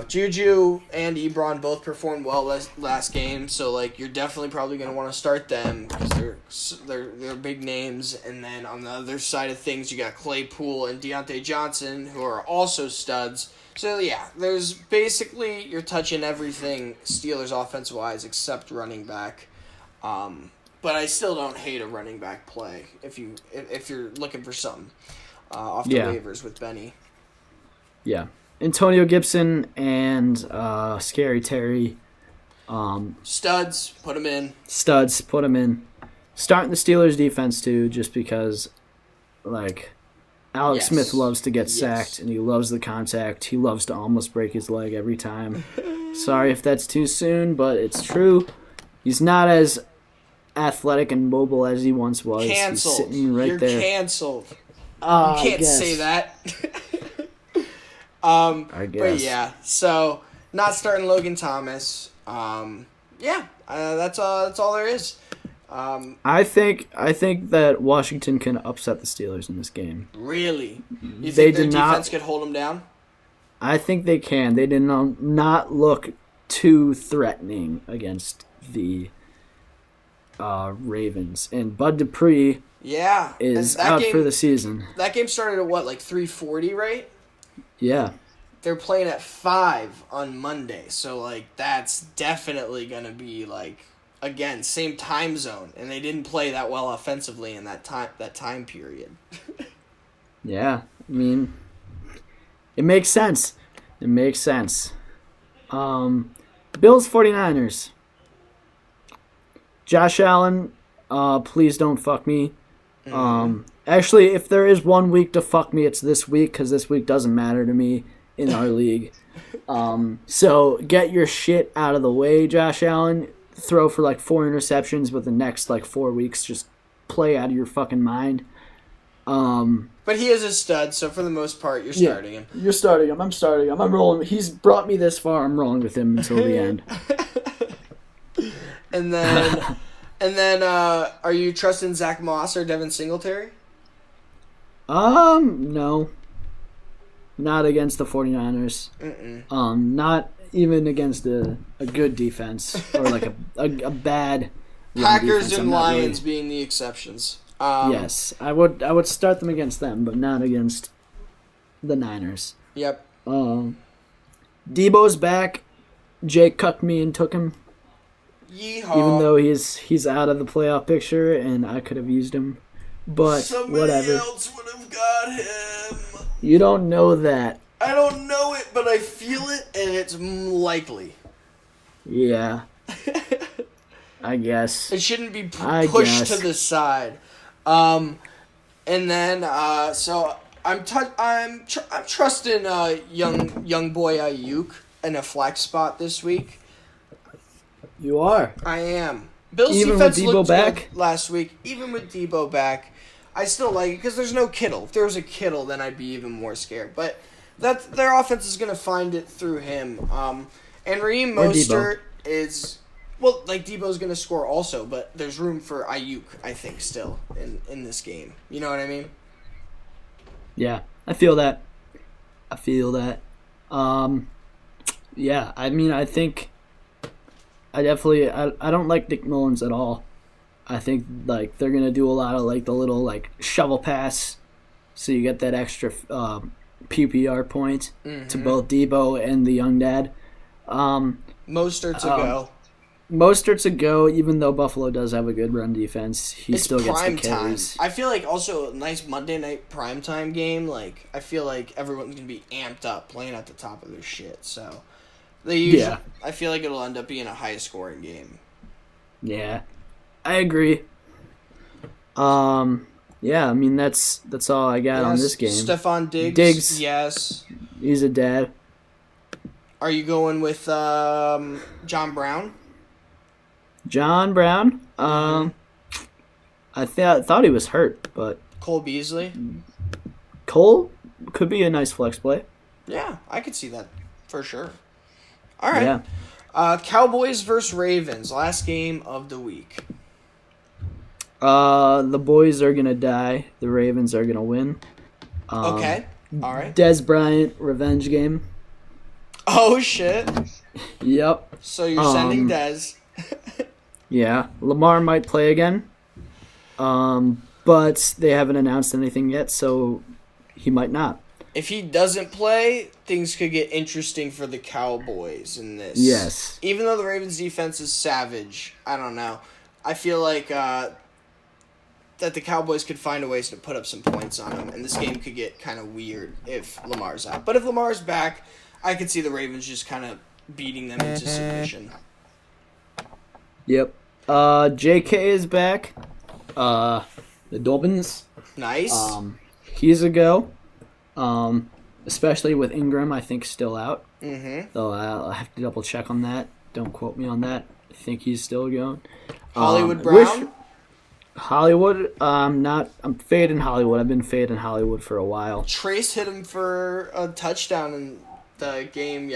Juju and Ebron both performed well last game, so you're definitely probably going to want to start them because they're big names. And then on the other side of things, you got Claypool and Deontay Johnson, who are also studs. So yeah, there's basically you're touching everything Steelers offense wise except running back. But I still don't hate a running back play if you're looking for something off the waivers with Benny. Yeah. Antonio Gibson and Scary Terry. Studs, put them in. Studs, put them in. Starting the Steelers defense too, just because Alex Smith loves to get sacked and he loves the contact. He loves to almost break his leg every time. Sorry if that's too soon, but it's true. He's not as athletic and mobile as he once was. Canceled. He's sitting right You're there. Canceled. You I can't guess. say that. I guess. But yeah, so not starting Logan Thomas. That's all there is. I think that Washington can upset the Steelers in this game. Really? You They think their did not- defense could hold them down? I think they can. They did not look too threatening against the Ravens. And Bud Dupree is And that out game, for the season. That game started at what, 3:40, right? Yeah. They're playing at 5 on Monday, so that's definitely gonna be again, same time zone, and they didn't play that well offensively in that time period. Yeah. I mean, it makes sense. It makes sense. Bills 49ers. Josh Allen, please don't fuck me. Actually, if there is one week to fuck me, it's this week because this week doesn't matter to me in our league. So get your shit out of the way, Josh Allen. Throw for 4 interceptions, but the next 4 weeks just play out of your fucking mind. But he is a stud, so for the most part, you're starting him. You're starting him. I'm starting him. I'm rolling. He's brought me this far. I'm rolling with him until the end. And then, are you trusting Zach Moss or Devin Singletary? No. Not against the 49ers. Not even against a good defense or a bad run Packers defense. and Lions being the exceptions. Yes, I would start them against them, but not against the Niners. Yep. Debo's back. Jake cucked me and took him. Yeehaw. Even though he's out of the playoff picture and I could have used him. But Somebody whatever. else would have got him. You don't know that. I don't know it, but I feel it, and it's likely. Yeah. I guess. It shouldn't be I pushed guess. to the side. And then so I'm trusting young boy Ayuk in a flex spot this week. You are. I am. Bill's Even defense with Debo looked back? good last week. Even with Debo back, I still like it because there's no Kittle. If there was a Kittle, then I'd be even more scared. But their offense is going to find it through him. And Raheem Mostert is... Well, like, Debo's going to score also, but there's room for Ayuk, I think, still in this game. You know what I mean? Yeah, I feel that. Yeah, I mean, I think I don't like Nick Mullins at all. I think, like, they're going to do a lot of, like, the little, like, shovel pass so you get that extra PPR point to both Debo and the young dad. Mostert's a go. Mostert's a go, even though Buffalo does have a good run defense. He still gets the carries. I feel like also a nice Monday night primetime game. Like, I feel like everyone's going to be amped up playing at the top of their shit. So, I feel like it'll end up being a high-scoring game. Yeah, I agree. Yeah, I mean, that's all I got on this game. Stephon Diggs. Yes. He's a dad. Are you going with John Brown? John Brown? I thought he was hurt, but... Cole Beasley? Cole could be a nice flex play. Yeah, I could see that for sure. All right. Yeah. Cowboys versus Ravens, last game of the week. The boys are going to die. The Ravens are going to win. Okay. All right. Dez Bryant, revenge game. Oh, shit. Yep. So you're sending Dez. Yeah. Lamar might play again. But they haven't announced anything yet, so he might not. If he doesn't play, things could get interesting for the Cowboys in this. Yes. Even though the Ravens' defense is savage, I don't know. I feel like that the Cowboys could find a ways to put up some points on them, and this game could get kind of weird if Lamar's out. But if Lamar's back, I could see the Ravens just kind of beating them into submission. Yep. JK is back. The Dolphins. Nice. He's a go. Especially with Ingram, I think, still out. Mm-hmm. Though I'll have to double check on that. Don't quote me on that. I think he's still going. Hollywood Brown? Hollywood, I'm fading Hollywood. I've been fading Hollywood for a while. Trace hit him for a touchdown in the game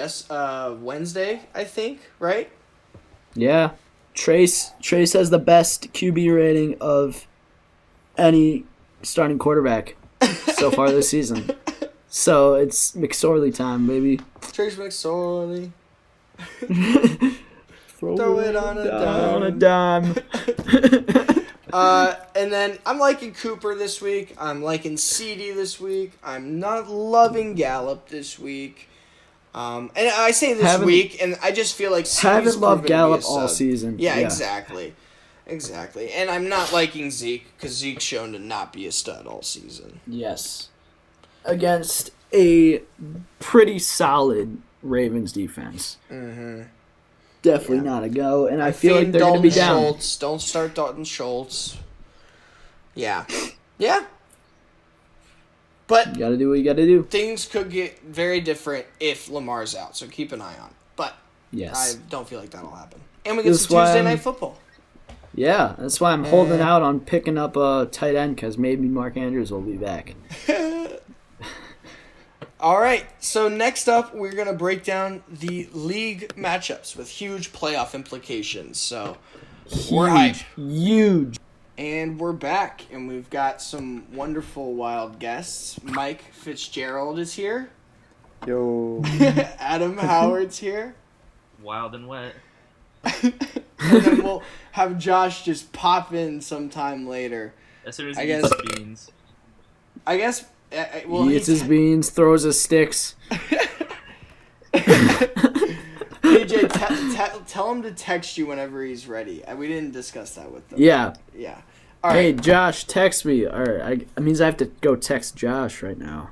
Wednesday, I think, right? Yeah. Trace has the best QB rating of any starting quarterback so far this season. So it's McSorley time, baby. Trace McSorley. Throw it on a dime. And then I'm liking Cooper this week. I'm liking CD this week. I'm not loving Gallup this week. And I say this week, and I just feel like haven't loved Gallup all season. Yeah, exactly. And I'm not liking Zeke because Zeke's shown to not be a stud all season. Yes. Against a pretty solid Ravens defense. Mm-hmm. Definitely not a go, and I feel like they're going to be down. Schultz. Don't start Dalton Schultz. Yeah. But you got to do what you got to do. Things could get very different if Lamar's out, so keep an eye on. But yes, I don't feel like that'll happen. And we get some Tuesday Night Football. Yeah, that's why I'm holding out on picking up a tight end because maybe Mark Andrews will be back. All right, so next up, we're going to break down the league matchups with huge playoff implications. So we're hyped. Huge. And we're back, and we've got some wonderful wild guests. Mike Fitzgerald is here. Yo. Adam Howard's here. Wild and wet. And then we'll have Josh just pop in sometime later. As soon as he eats his beans. I guess... he eats his beans, throws his sticks. AJ, tell him to text you whenever he's ready. We didn't discuss that with them. Yeah. All hey, right. Josh, text me. All right, it means I have to go text Josh right now.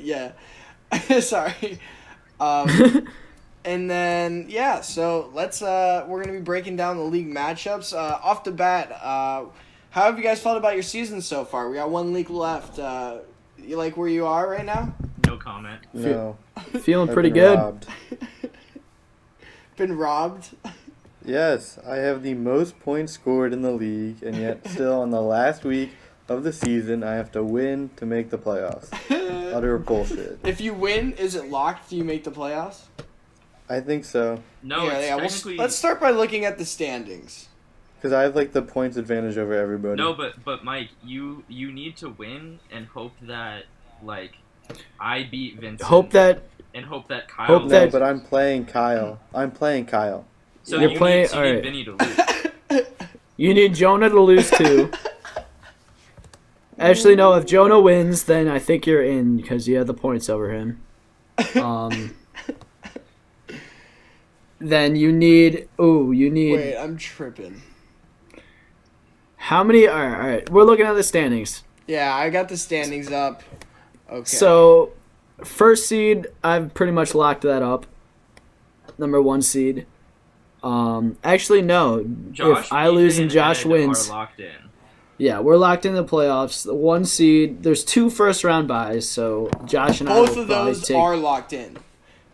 Yeah. Sorry. And then, so let's, we're going to be breaking down the league matchups. Off the bat, how have you guys felt about your season so far? We got one league left. You like where you are right now? No comment. No. Feeling pretty good. Robbed. Been robbed? Yes, I have the most points scored in the league, and yet still on the last week of the season. I have to win to make the playoffs. Utter bullshit. If you win, is it locked? Do you make the playoffs? I think so. No, it's technically... let's start by looking at the standings. Because I have, like, the points advantage over everybody. No, but Mike, you need to win and hope that, like, I beat Vincent. Hope that Kyle No, that- but I'm playing Kyle. So You're you playing- need alright. Vinny to lose. you need Jonah to lose too. Actually, no. If Jonah wins, then I think you're in because you have the points over him. Then you need. Wait, I'm tripping. How many? All right. We're looking at the standings. Yeah, I got the standings up. Okay. So, first seed, I've pretty much locked that up. Number 1 seed. Actually, no. Josh, if I lose and PJ Josh Ed wins, are locked in. yeah, we're locked in the playoffs. The 1 seed. There's 2 first-round buys, so Josh and I both will of probably those take. are locked in.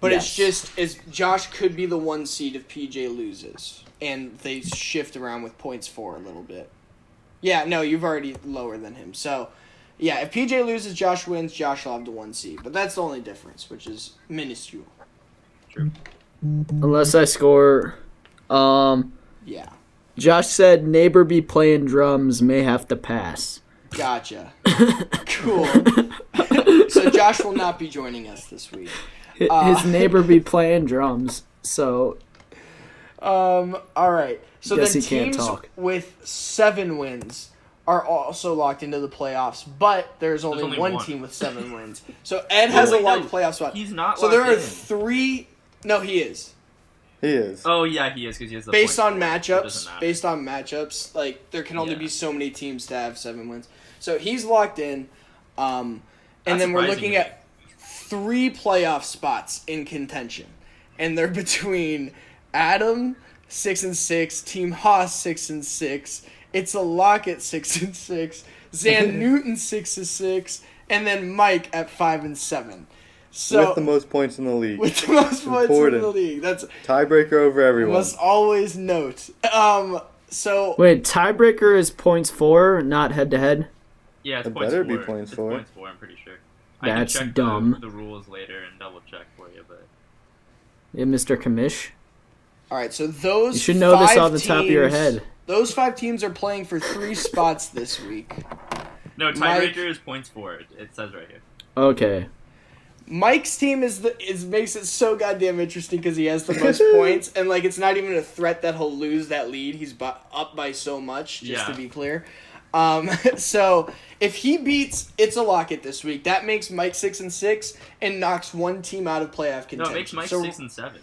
But Yes. it's just Josh could be the 1 seed if PJ loses, and they shift around with points for a little bit. Yeah, no, you've already lower than him. So, yeah, if PJ loses, Josh wins. Josh will have the 1 seed, but that's the only difference, which is minuscule. True. Unless I score. Yeah, Josh said neighbor be playing drums, may have to pass. gotcha. Cool. So Josh will not be joining us this week. His neighbor be playing drums, so All right. So Guess then he can't teams talk. with 7 wins are also locked into the playoffs, but there's only only one one. team with 7 wins. So Ed has wait, a locked no, playoff spot. He's not So there locked are in. 3. No, he is. He is. Oh yeah, he is because he has the Based points. on It matchups, doesn't matter. like there can only Yeah. be so many teams to have 7 wins. So he's locked in. And That's then we're surprising looking to me. at 3 playoff spots in contention. And they're between Adam 6-6, Team Haas 6-6, It's a Lock at 6-6, Zan Newton 6-6, and then Mike at 5-7. So With the most points in the league. with the most points in Important. the league. That's Tiebreaker over everyone. must always note. So wait, tiebreaker is points for, not head to head. Yeah, it's It points better four. be points It's four. points 4, I'm pretty sure. That's I can check dumb. The rules later and double check for you, but Yeah, Mr. Commish. all right, so those You should know this 5 off the top of your teams- head. Those 5 teams are playing for 3 spots this week. no, Mike- tiebreaker is points 4. It says right here. Okay. Mike's team makes it so goddamn interesting because he has the most points, and like it's not even a threat that he'll lose that lead. He's up by so much, just to Yeah. be clear. So if he beats It's a Lock It this week, that makes Mike 6-6 and knocks 1 team out of playoff contention. No, it makes Mike So- 6 and 7.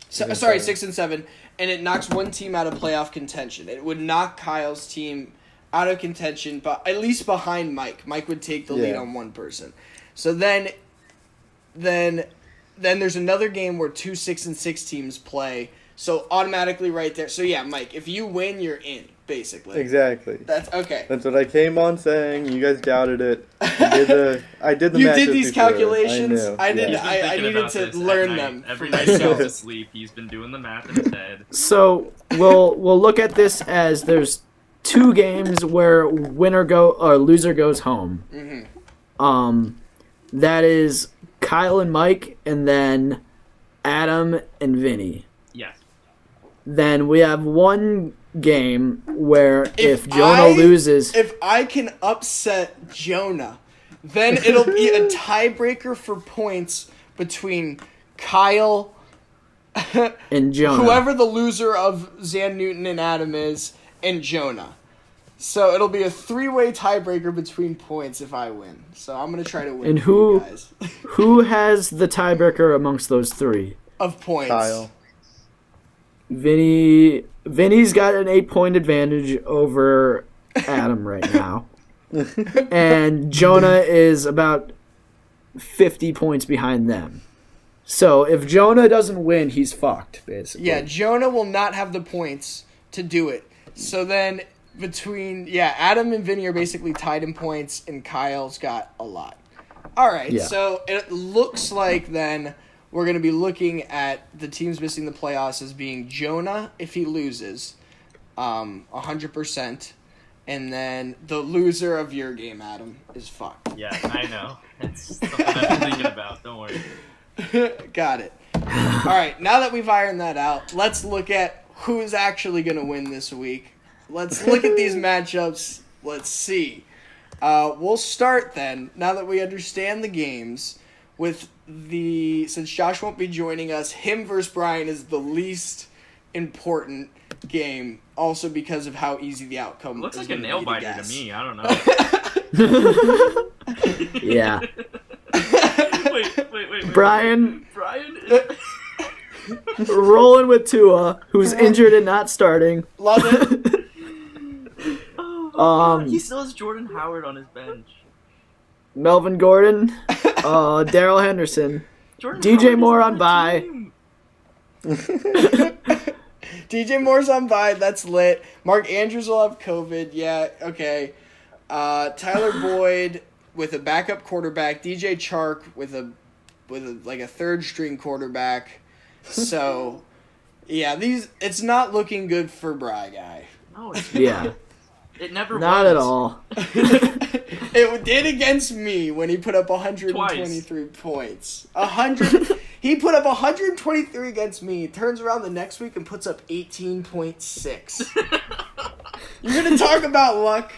Sorry, 6-7, and it knocks 1 team out of playoff contention. It would knock Kyle's team out of contention, but at least behind Mike. Mike would take the lead Yeah. on 1 person. So then there's another game where 2 6-6 teams play. So automatically right there. So yeah, Mike, if you win, you're in basically. Exactly. That's okay. That's what I came on saying. You guys doubted it. I did the You matchups did these before. calculations? I knew. I did- He's Yeah. been I thinking needed about to this at learn night. them Every for night he myself. goes to sleep. He's been doing the math in his head. So we'll look at this as there's 2 games where loser goes home. Mm-hmm. That is Kyle and Mike, and then Adam and Vinny. Yes. Then we have 1 game where if Jonah I- loses, If I can upset Jonah, then it'll be a tiebreaker for points between Kyle, and Jonah, whoever the loser of Zan Newton and Adam is, and Jonah. So it'll be a 3-way tiebreaker between points if I win. So I'm gonna try to win. And for you who- guys. who has the tiebreaker amongst those 3? of points? Kyle. Vinny's got an 8-point advantage over Adam right now. And Jonah is about 50 points behind them. So if Jonah doesn't win, he's fucked, basically. Yeah, Jonah will not have the points to do it. So then Adam and Vinny are basically tied in points, and Kyle's got a lot. All right, Yeah. so it looks like then we're going to be looking at the teams missing the playoffs as being Jonah if he loses, 100%, And then the loser of your game, Adam, is fucked. Yeah, I know. It's something I've been thinking about. Don't worry. Got it. All right, now that we've ironed that out, let's look at who's actually going to win this week. Let's look at these matchups. Let's see. We'll start then, now that we understand the games, with since Josh won't be joining us, him versus Brian is the least important game, also because of how easy the outcome It looks is like a gonna nail be biter to guess. me. I don't know. Yeah. Wait. Brian Brian? rolling with Tua, who's injured and not starting. Love it. He still has Jordan Howard on his bench. Melvin Gordon, Daryl Henderson, Jordan DJ Howard Moore is on the bye. team. DJ Moore's on bye. That's lit. Mark Andrews will have COVID. Yeah, okay. Tyler Boyd with a backup quarterback. DJ Chark with a like a third string quarterback. So, yeah, it's not looking good for Bry Guy. No, it's Yeah, It never not was. at all. It did against me when he put up 123 points. 100. He put up 123 against me. Turns around the next week and puts up 18.6. You're gonna talk about luck.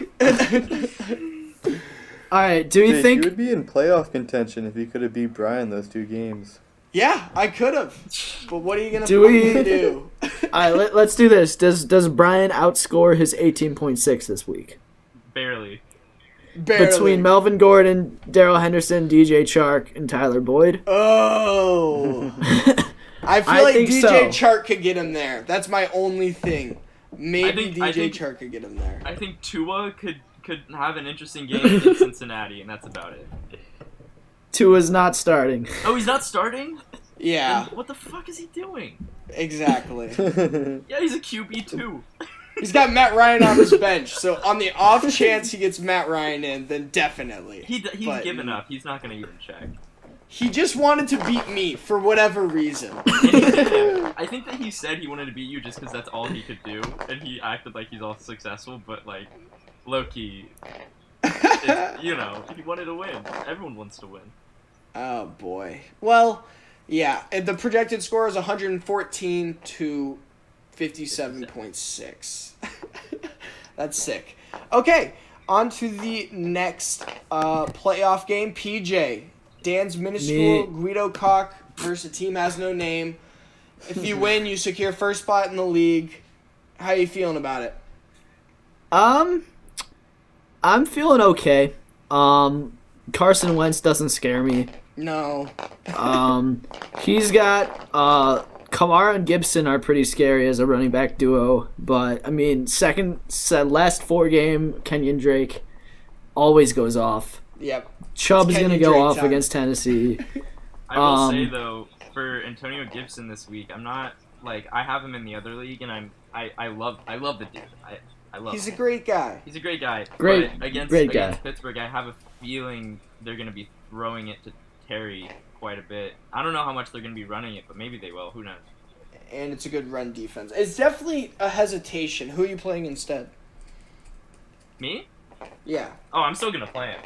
All right, do you Jake, think? you would be in playoff contention if you could have beat Brian those 2 games? Yeah, I could have. But what are you gonna Do we- fucking do? All right, let's do this. Does Brian outscore his 18.6 this week? Barely. Barely. Between Melvin Gordon, Daryl Henderson, DJ Chark, and Tyler Boyd? Oh. I feel I like think DJ so. Chark could get him there. That's my only thing. Maybe I DJ think- Chark could get him there. I think Tua could have an interesting game in Cincinnati, and that's about it. Tua's not starting. Oh, he's not starting? Yeah, Then what the fuck is he doing? exactly. Yeah, he's a QB too. He's got Matt Ryan on his bench, so on the off chance he gets Matt Ryan in, then definitely. He's But given up. He's not gonna even check. He just wanted to beat me for whatever reason. I think that he said he wanted to beat you just because that's all he could do, and he acted like he's all successful. But like, low key, he wanted to win. Everyone wants to win. Oh boy. Well, yeah, and the projected score is 114 to 57.6. That's sick. Okay, on to the next playoff game. PJ, Dan's minuscule Guido Cock versus a team has no name. If you win, you secure first spot in the league. How you feeling about it? I'm feeling okay. Carson Wentz doesn't scare me. No. He's got Kamara and Gibson are pretty scary as a running back duo, but I mean, last 4-game Kenyon Drake always goes off. Yep. Chubb's It's gonna Kenyon go Drake off time. against Tennessee. I will say though, for Antonio Gibson this week, I'm not like I have him in the other league, and I love the dude. I love. He's a him. great guy. He's a great guy. Great- but against great guy. Pittsburgh, I have a feeling they're gonna be throwing it to Terry quite a bit. I don't know how much they're gonna be running it, but maybe they will. Who knows? And it's a good run defense. It's definitely a hesitation. Who are you playing instead? Me? Yeah. Oh, I'm still gonna play him.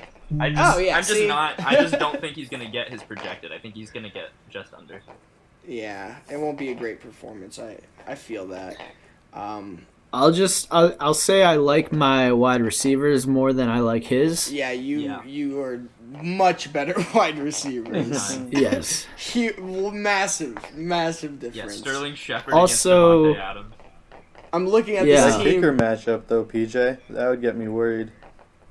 Oh, yeah, I'm just see? not. I just don't think he's gonna get his projected. I think he's gonna get just under. Yeah, it won't be a great performance. I feel that. I'll say I like my wide receivers more than I like his. Yeah, Yeah. you are much better wide receivers. Yes. Massive difference. Yeah, Sterling Shepard Also- against Devontae Adams. I'm looking at Yeah. this The team. kicker matchup, though, PJ, that would get me worried.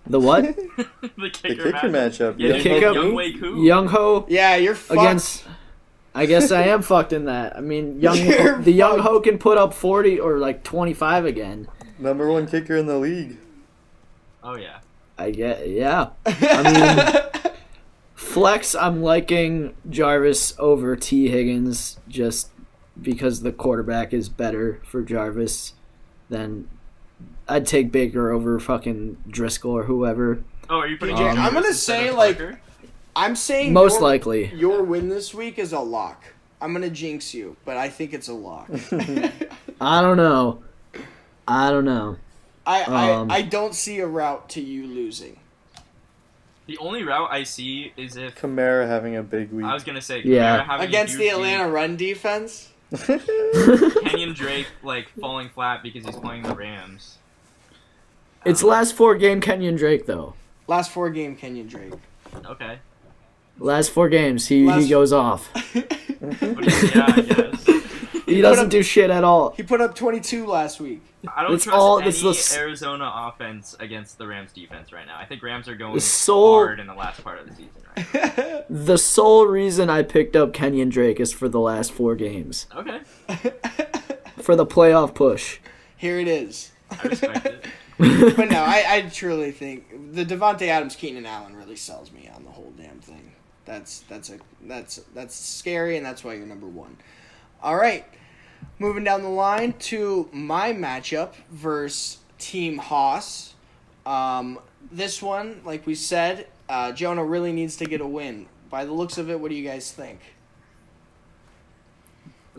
The what? the The kicker, kicker matchup. Yeah, The yeah. kick up- Young Wei Koo. Young Ho Yeah, you're fucked. against. I guess I am fucked in that. I mean, You're Young fucked. Ho can put up 40 or like 25 again. Number 1 kicker in the league. Oh yeah. I get, yeah. I mean, flex, I'm liking Jarvis over T. Higgins just because the quarterback is better for Jarvis than I'd take Baker over fucking Driscoll or whoever. Oh, are you putting? PJ, Jarvis I'm gonna instead say, of like- Parker? I'm saying Most likely. your win this week is a lock. I'm gonna jinx you, but I think it's a lock. I don't know. I don't see a route to you losing. The only route I see is if Kamara having a big week. I was gonna say Yeah. Kamara having Against a the huge Atlanta run defense? week, Kenyon Drake like falling flat because he's playing the Rams. It's last 4-game Kenyon Drake though. Last 4-game Kenyon Drake. Okay. Last 4 games, he goes off. But yeah, I guess. He doesn't do shit at all. He put up 22 last week. I don't It's trust all- any it's the- Arizona offense against the Rams defense right now. I think Rams are going sole- hard in the last part of the season right now. The sole reason I picked up Kenyon Drake is for the last 4 games. Okay. For the playoff push. Here it is. I respect it. But no, I truly think the Devontae Adams, Keenan Allen really sells me on the whole damn thing. That's scary, and that's why you're number 1. All right, moving down the line to my matchup versus Team Haas. This one, like we said, Jonah really needs to get a win. By the looks of it, what do you guys think?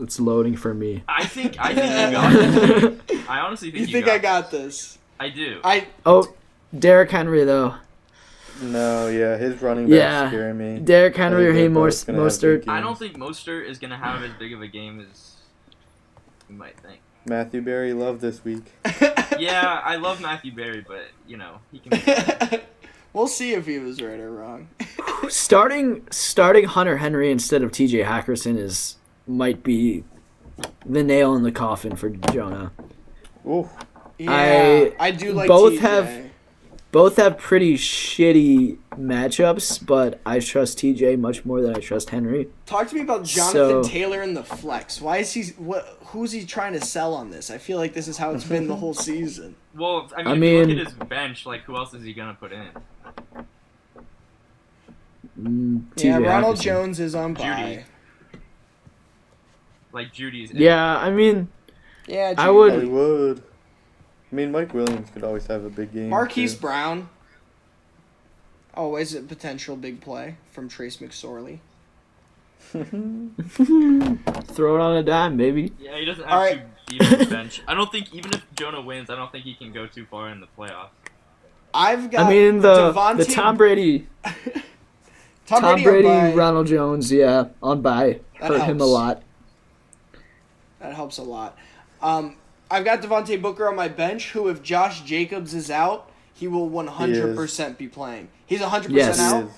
It's loading for me. I think you got this. I honestly think You think I got this? I do. Oh, Derrick Henry though. No, yeah, his running back Yeah. scare me. Derrick I Henry or think he they're both gonna have Mostert. big I don't games. think Mostert is gonna have as big of a game as you might think. Matthew Berry loved this week. Yeah, I love Matthew Berry, but you know he can. Be We'll see if he was right or wrong. Starting Hunter Henry instead of TJ Hackerson might be the nail in the coffin for Jonah. Ooh, Yeah, I do like both TJ. Both have pretty shitty matchups, but I trust TJ much more than I trust Henry. Talk to me about Jonathan So- Taylor in the flex. Why is he? Who's he trying to sell on this? I feel like this is how it's been the whole season. well, I mean, I if you mean- look at his bench, like who else is he gonna put in? Yeah, TJ Ronald Hackerson. Jones is on Judy. bye. Like Judy's. in. Yeah, I mean, Yeah, I Judy. would- Hollywood. I mean, Mike Williams could always have a big game. Marquise too. Brown. Always a potential big play from Trace McSorley. throw it on a dime, baby. Yeah, he doesn't All have to even his bench. I don't think even if Jonah wins, I don't think he can go too far in the playoffs. I've got. I mean, the Devontae- Tom Brady, Tom Tom Brady, Brady, on bye. Ronald Jones, yeah, on bye That hurt him a helps. lot. That helps a lot. I've got Devontae Booker on my bench, who, if Josh Jacobs is out, he will 100% be playing. He's 100% Yes. He out? is.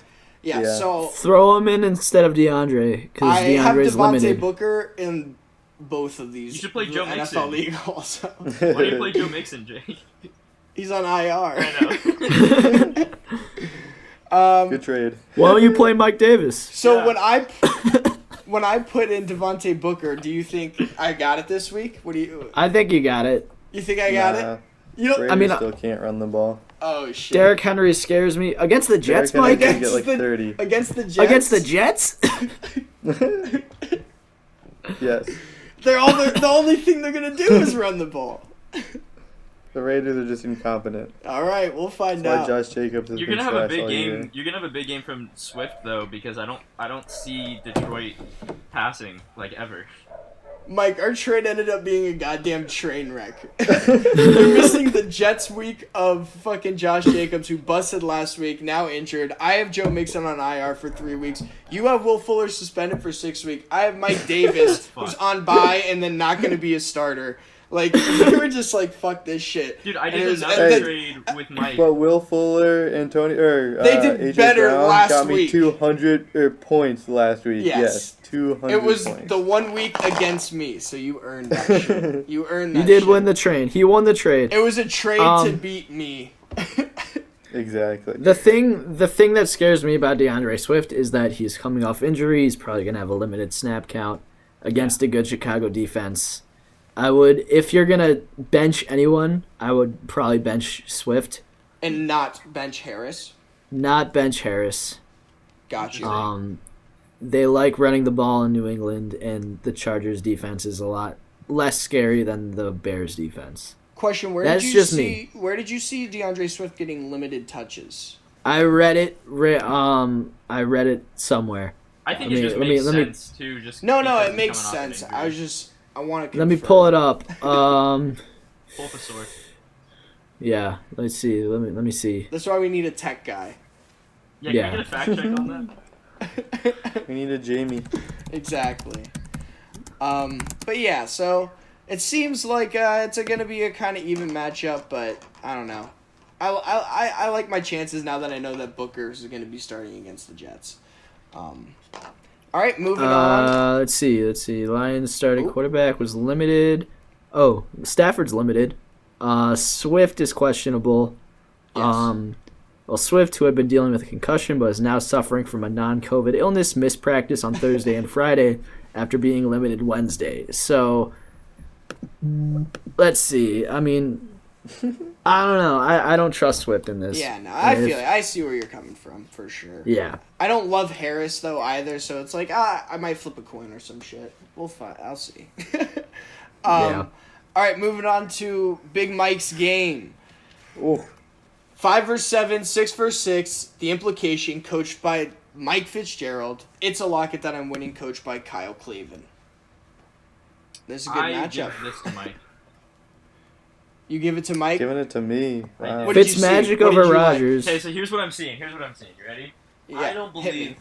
Yeah, Yeah. so Throw him in instead of DeAndre because I have DeAndre's Devontae limited. Booker in both of these. You should play Joe NFL Mixon. league also. Why do you play Joe Mixon, Jake? He's on IR. I know. Good trade. Why don't you play Mike Davis? So Yeah. when I put in Devontae Booker, do you think I got it this week? What do you I think you got it. think I got Nah, it? You don't. Raiders I mean, still can't run the ball. Oh shit. Derrick Henry scares me against the Jets, Derrick Henry Mike. can get like the- 30. Against the Jets. Against the Jets? Yes. They're all the only thing they're gonna do is run the ball. The Raiders are just incompetent. All right, we'll find That's why out. Josh Jacobs has You're been gonna have a trash big all game. year. You're gonna have a big game from Swift though, because I don't see Detroit passing like ever. Mike, our trade ended up being a goddamn train wreck. We're missing the Jets week of fucking Josh Jacobs, who busted last week, now injured. I have Joe Mixon on IR for 3 weeks. You have Will Fuller suspended for 6 weeks. I have Mike Davis, Fuck. who's on bye and then not going to be a starter. Like, we were just like, fuck this shit. Dude, I And it did was- another and trade with Mike. But Will Fuller and Tony They did AJ better Brown last got me week. 200 points last week. Yes. Yes, 200 It was points. the 1 week against me, so you earned that shit. You earned that You did shit. win the trade. He won the trade. It was a trade to Um, beat me. Exactly. The thing that scares me about DeAndre Swift is that he's coming off injury. He's probably gonna have a limited snap count against a good Chicago defense. I would, if you're gonna bench anyone, I would probably bench Swift, And not bench Harris. not bench Harris. Got you. They like running the ball in New England, and the Chargers defense is a lot less scary than the Bears defense. Question: That's just me. Where did you see DeAndre Swift getting limited touches? I read it. I read it somewhere. I think let it me- just let me- makes let me- sense too. Just No, because it he's makes coming off an sense. injury. I want to. Let me pull it up. Bulbasaur. Yeah. Let's see. Let me see. That's why we need a tech guy. Yeah, Yeah. can we get a fact check on that? We need a Jamie. Exactly. But yeah, so it seems like it's going to be a kind of even matchup, but I don't know. I like my chances now that I know that Booker is going to be starting against the Jets. All right, moving on. Let's see. Lions starting Ooh. quarterback was limited. Oh, Stafford's limited. Swift is questionable. Yes. Well, Swift, who had been dealing with a concussion but is now suffering from a non-COVID illness, missed practice on Thursday and Friday after being limited Wednesday. So, let's see. I mean, I don't know. I don't trust Swift in this. Yeah, no, I feel it. I see where you're coming from, for sure. Yeah. I don't love Harris, though, either, so it's like, I might flip a coin or some shit. We'll find. I'll see. Yeah. All right, moving on to Big Mike's game. Ooh. 5 versus 7, 6 versus 6. The implication, coached by Mike Fitzgerald. It's a locket that I'm winning, coached by Kyle Cleven. This is a good I matchup. give this to Mike. You give it to Mike? Giving it to me. Wow. What did you Fitzmagic see? What over did you like? Rodgers. Okay, so here's what I'm seeing. You ready? Yeah, I don't hit me. believe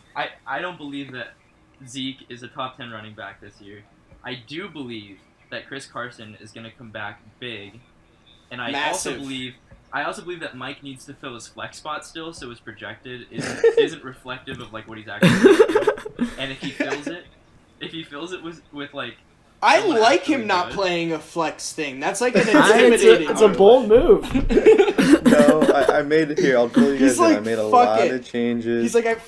I don't believe that Zeke is a top 10 running back this year. I do believe that Chris Carson is going to come back big, and I Massive. also believe that Mike needs to fill his flex spot still, so his projected isn't reflective of like what he's actually going to do. And if he fills it with like I someone like actually him not good. playing a flex thing. That's like an It's intimidating. a bold move. No, I made it here. I'll tell you He's guys. like, I made a fuck lot it. of changes. He's like, I have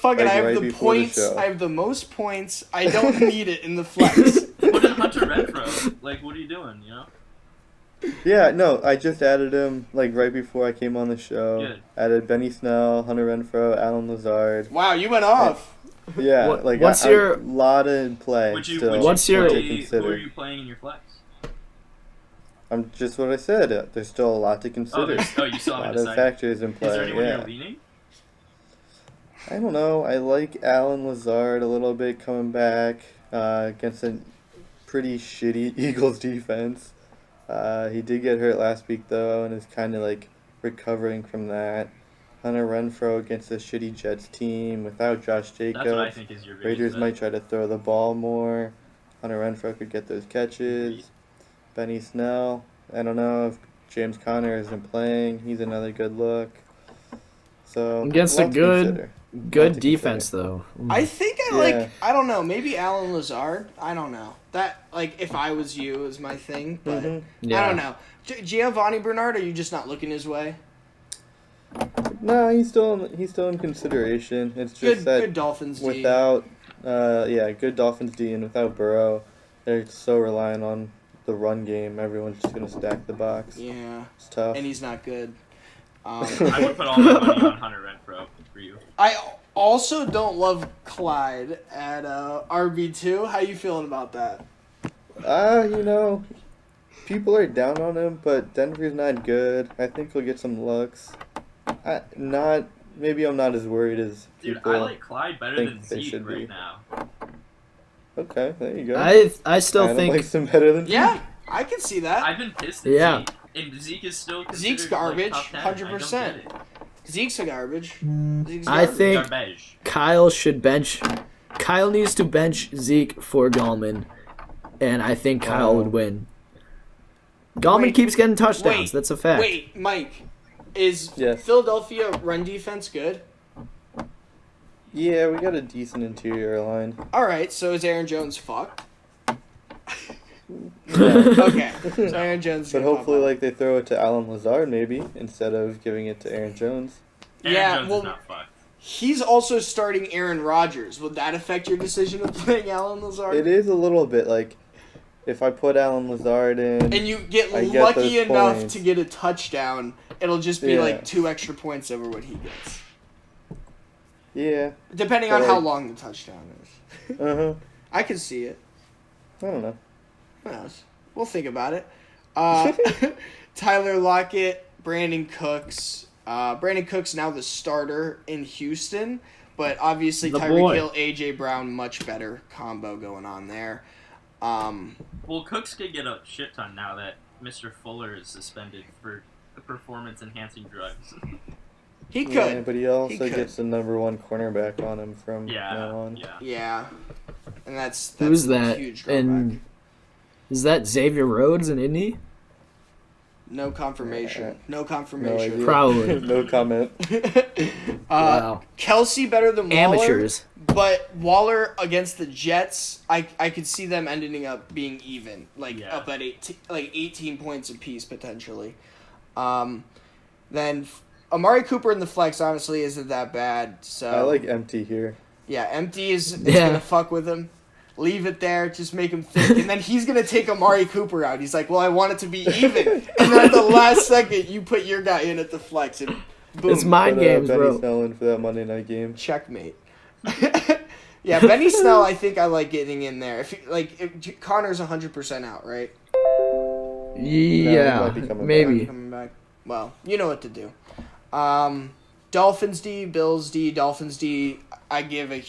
right the before the points. show. I have the most points. I don't need it in the flex. Put in Hunter Renfro. Like, what are you doing? You know? Yeah, no, I just added him like right before I came on the show. Good. Added Benny Snell, Hunter Renfro, Alan Lazard. Wow, you went off. Yeah, What- like what's a your- lot in play. Would you still What's your- to play, who are consider. you playing in your flex? I'm just what I said. There's still a lot to consider. You still a lot haven't of decided. factors in Is there play. anyone Yeah, you're leaning? I don't know. I like Alan Lazard a little bit coming back against a pretty shitty Eagles defense. He did get hurt last week though, and is kind of like recovering from that. Hunter Renfro against a shitty Jets team without Josh Jacobs. That's what I think is your biggest Raiders bet. might try to throw the ball more. Hunter Renfro could get those catches. Benny Snell. I don't know if James Conner isn't playing. He's another good look. So Against a lot to good- consider. Good to defense, though. I think I Yeah. like. I don't know. Maybe Alan Lazard. I don't know. That like if I was you is my thing, but Mhm. Yeah. I don't know. Giovanni Bernard, are you just not looking his way? No, he's still in consideration. It's just Good, that good Dolphins. D. without, good Dolphins D, and without Burrow, they're so reliant on the run game. Everyone's just gonna stack the box. Yeah, It's tough. and he's not good. I would put all my money on Hunter Renfro for you. I also don't love Clyde at RB2. How you feeling about that? People are down on him, but Denver's not good. I think he'll get some looks. Maybe I'm not as worried as Dude, people. I like Clyde better think than they Zeke should be. right now. Okay, there you go. I still Adam think likes him better than Yeah, I can see that. I've been pissed at Yeah. Zeke, and Zeke is still considered, Zeke's garbage, like, top 10. 100%. I don't get Zeke's a garbage. Zeke's I garbage. it. think- Garbage. Kyle needs to bench Zeke for Gallman, and I think Kyle would win. Gallman Wait, keeps getting touchdowns. wait, That's a fact. Wait, Mike, is Yes. Philadelphia run defense good? Yeah, we got a decent interior line. All right, so is Aaron Jones fucked? Yeah. Okay, so Aaron Jones. is But gonna hopefully, pop up. like, they throw it to Alan Lazard maybe instead of giving it to Aaron Jones. Aaron Yeah, Jones well- is not fucked. He's also starting Aaron Rodgers. Would that affect your decision of playing Alan Lazard? It is a little bit like if I put Alan Lazard in. And you get I get lucky those enough points. to get a touchdown, it'll just be Yeah. like 2 extra points over what he gets. Yeah. Depending But on how like- long the touchdown is. Uh huh. I can see it. I don't know. Who knows? We'll think about it. Tyler Lockett, Brandon Cooks. Brandon Cooks now the starter in Houston, but obviously The Tyreek boy. Hill, AJ Brown, much better combo going on there. Well, Cooks could get a shit ton now that Mr. Fuller is suspended for performance-enhancing drugs. He could. Yeah, but he also could. gets the #1 cornerback on him from now on. Yeah. And that's Who's a that? huge drawback. And is that Xavier Rhodes in Indy? No confirmation. No No confirmation. idea. Probably. No comment. Wow. Kelsey better than Waller. Amateurs. But Waller against the Jets, I could see them ending up being even, up at 18 points apiece potentially. Then Amari Cooper in the flex honestly isn't that bad. So I like empty here. Yeah, empty is gonna fuck with him. Leave it there, just make him think, and then he's gonna take Amari Cooper out. He's like, "Well, I want it to be even," and then at the last second, you put your guy in at the flex, and boom. It's mind Put, games, Benny bro. Snell in for that Monday night game. Checkmate. Yeah, Benny Snell, I think I like getting in there. If Connor's 100% out, right? Yeah, might be coming maybe. Coming back. Well, you know what to do. Dolphins D, Bills D, Dolphins D. I give I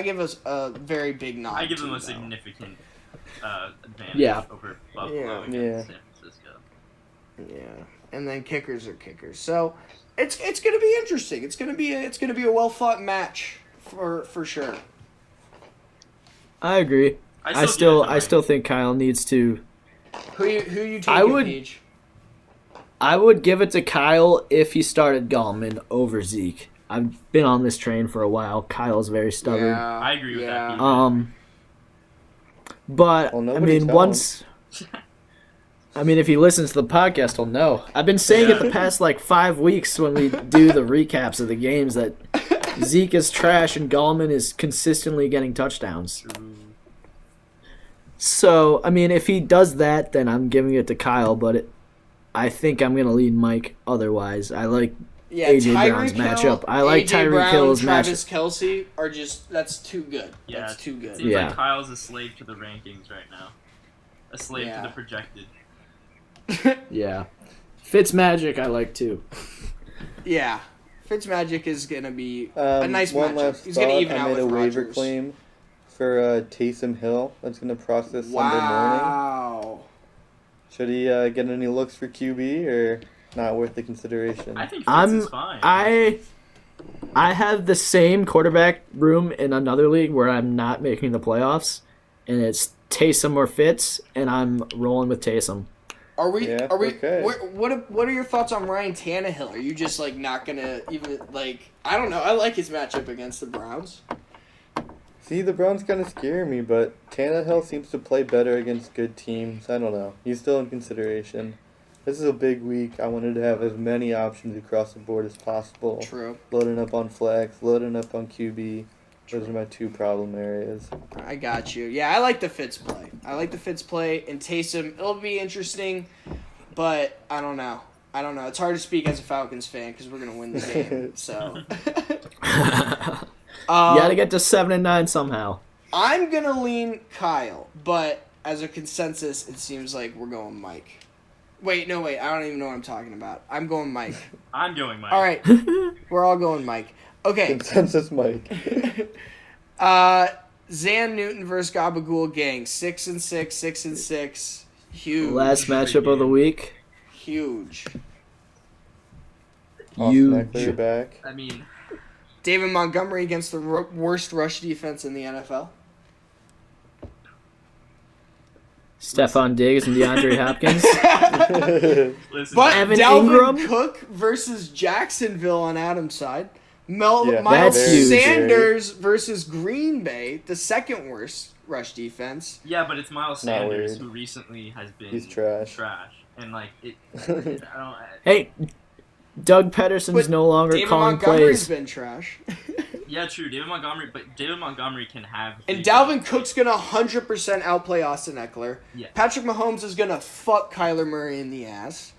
give us a very big nod. I give them to, a though. significant advantage Yeah. over Buffalo against Yeah. San Francisco. Yeah, and then kickers are kickers. So it's gonna be interesting. It's gonna be a well fought match for sure. I agree. I give it still to think Kyle needs to. Who you taking, I would- Paige? I would give it to Kyle if he started Gallman over Zeke. I've been on this train for a while. Kyle's very stubborn. Yeah, I agree with that. But Well, I nobody's mean, telling. once. I mean, if he listens to the podcast, he'll know. I've been saying it the past 5 weeks when we do the recaps of the games that Zeke is trash and Gallman is consistently getting touchdowns. So, I mean, if he does that, then I'm giving it to Kyle, but I think I'm going to lead Mike otherwise. I like A.J. Brown's matchup. I like A.J. Tyreek Brown, Hill's Travis matchup. Kelsey are just, that's too good. Yeah, That's too good. Seems Yeah. like Kyle's a slave to the rankings right now. A slave Yeah. to the projected. Yeah. Fitzmagic I like too. Yeah. Fitzmagic is going to be a nice one matchup. last He's going to thought. even I out made with a waiver Rodgers. claim for Taysom Hill. That's going to process Sunday morning. Wow. Should he get any looks for QB or not worth the consideration? I think Fitz is fine. I have the same quarterback room in another league where I'm not making the playoffs, and it's Taysom or Fitz, and I'm rolling with Taysom. Are we? Yeah, Are we? okay. What are your thoughts on Ryan Tannehill? Are you just not gonna even I don't know. I like his matchup against the Browns. See, the Browns kind of scare me, but Tannehill seems to play better against good teams. I don't know. He's still in consideration. This is a big week. I wanted to have as many options across the board as possible. True. Loading up on flex, loading up on QB. Those are my two problem areas. I got you. Yeah, I like the Fitz play. And Taysom. It'll be interesting, but I don't know. It's hard to speak as a Falcons fan because we're gonna win the game. So. You gotta get to 7-9 somehow. I'm gonna lean Kyle, but as a consensus, it seems like we're going Mike. Wait, no, wait. I don't even know what I'm talking about. I'm going Mike. I'm going Mike. All right, we're all going Mike. Okay. Consensus Mike. Zan Newton versus Gabagool Gang. 6-6, 6-6. Huge. Last matchup of the week. Huge. Austin Eckler back. I mean, David Montgomery against the worst rush defense in the NFL. Stephon Diggs and DeAndre Hopkins. listen. But Evan Dalvin Ingram? Cook versus Jacksonville on Adam's side. Yeah, Miles that's huge. Sanders versus Green Bay, the second worst rush defense. Yeah, but it's Miles Not Sanders weird. who recently has been He's trash. And it. I don't. Hey, Doug Pederson's But no longer David calling Montgomery's plays. been trash. Yeah, true. David Montgomery can have. And big Dalvin games. Cook's going to 100% outplay Austin Eckler. Yeah. Patrick Mahomes is going to fuck Kyler Murray in the ass.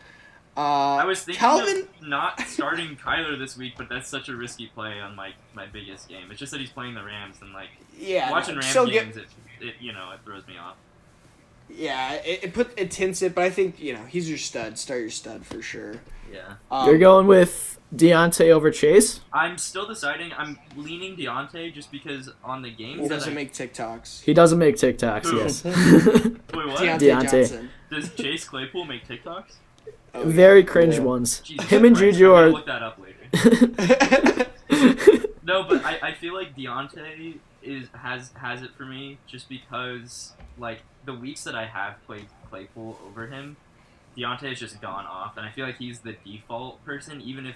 I was thinking Calvin. of not starting Kyler this week, but that's such a risky play on my biggest game. It's just that he's playing the Rams, and Yeah. watching Rams so games, it throws me off. Yeah, it tints it, but I think, he's your stud. Start your stud for sure. Yeah. You're going with Deontay over Chase? I'm still deciding. I'm leaning Deontay just because on the games He that doesn't I make TikToks. He doesn't make TikToks, Who? yes. Wait, what? Deontay Deontay. Johnson. Does Chase Claypool make TikToks? Oh, Very cringe Yeah. ones. Jesus Him and Christ, Juju I'm gonna are. look that up later. No, but I feel like Deontay has it for me just because like the weeks that I have played Claypool over him, Deontay has just gone off, and I feel like he's the default person. Even if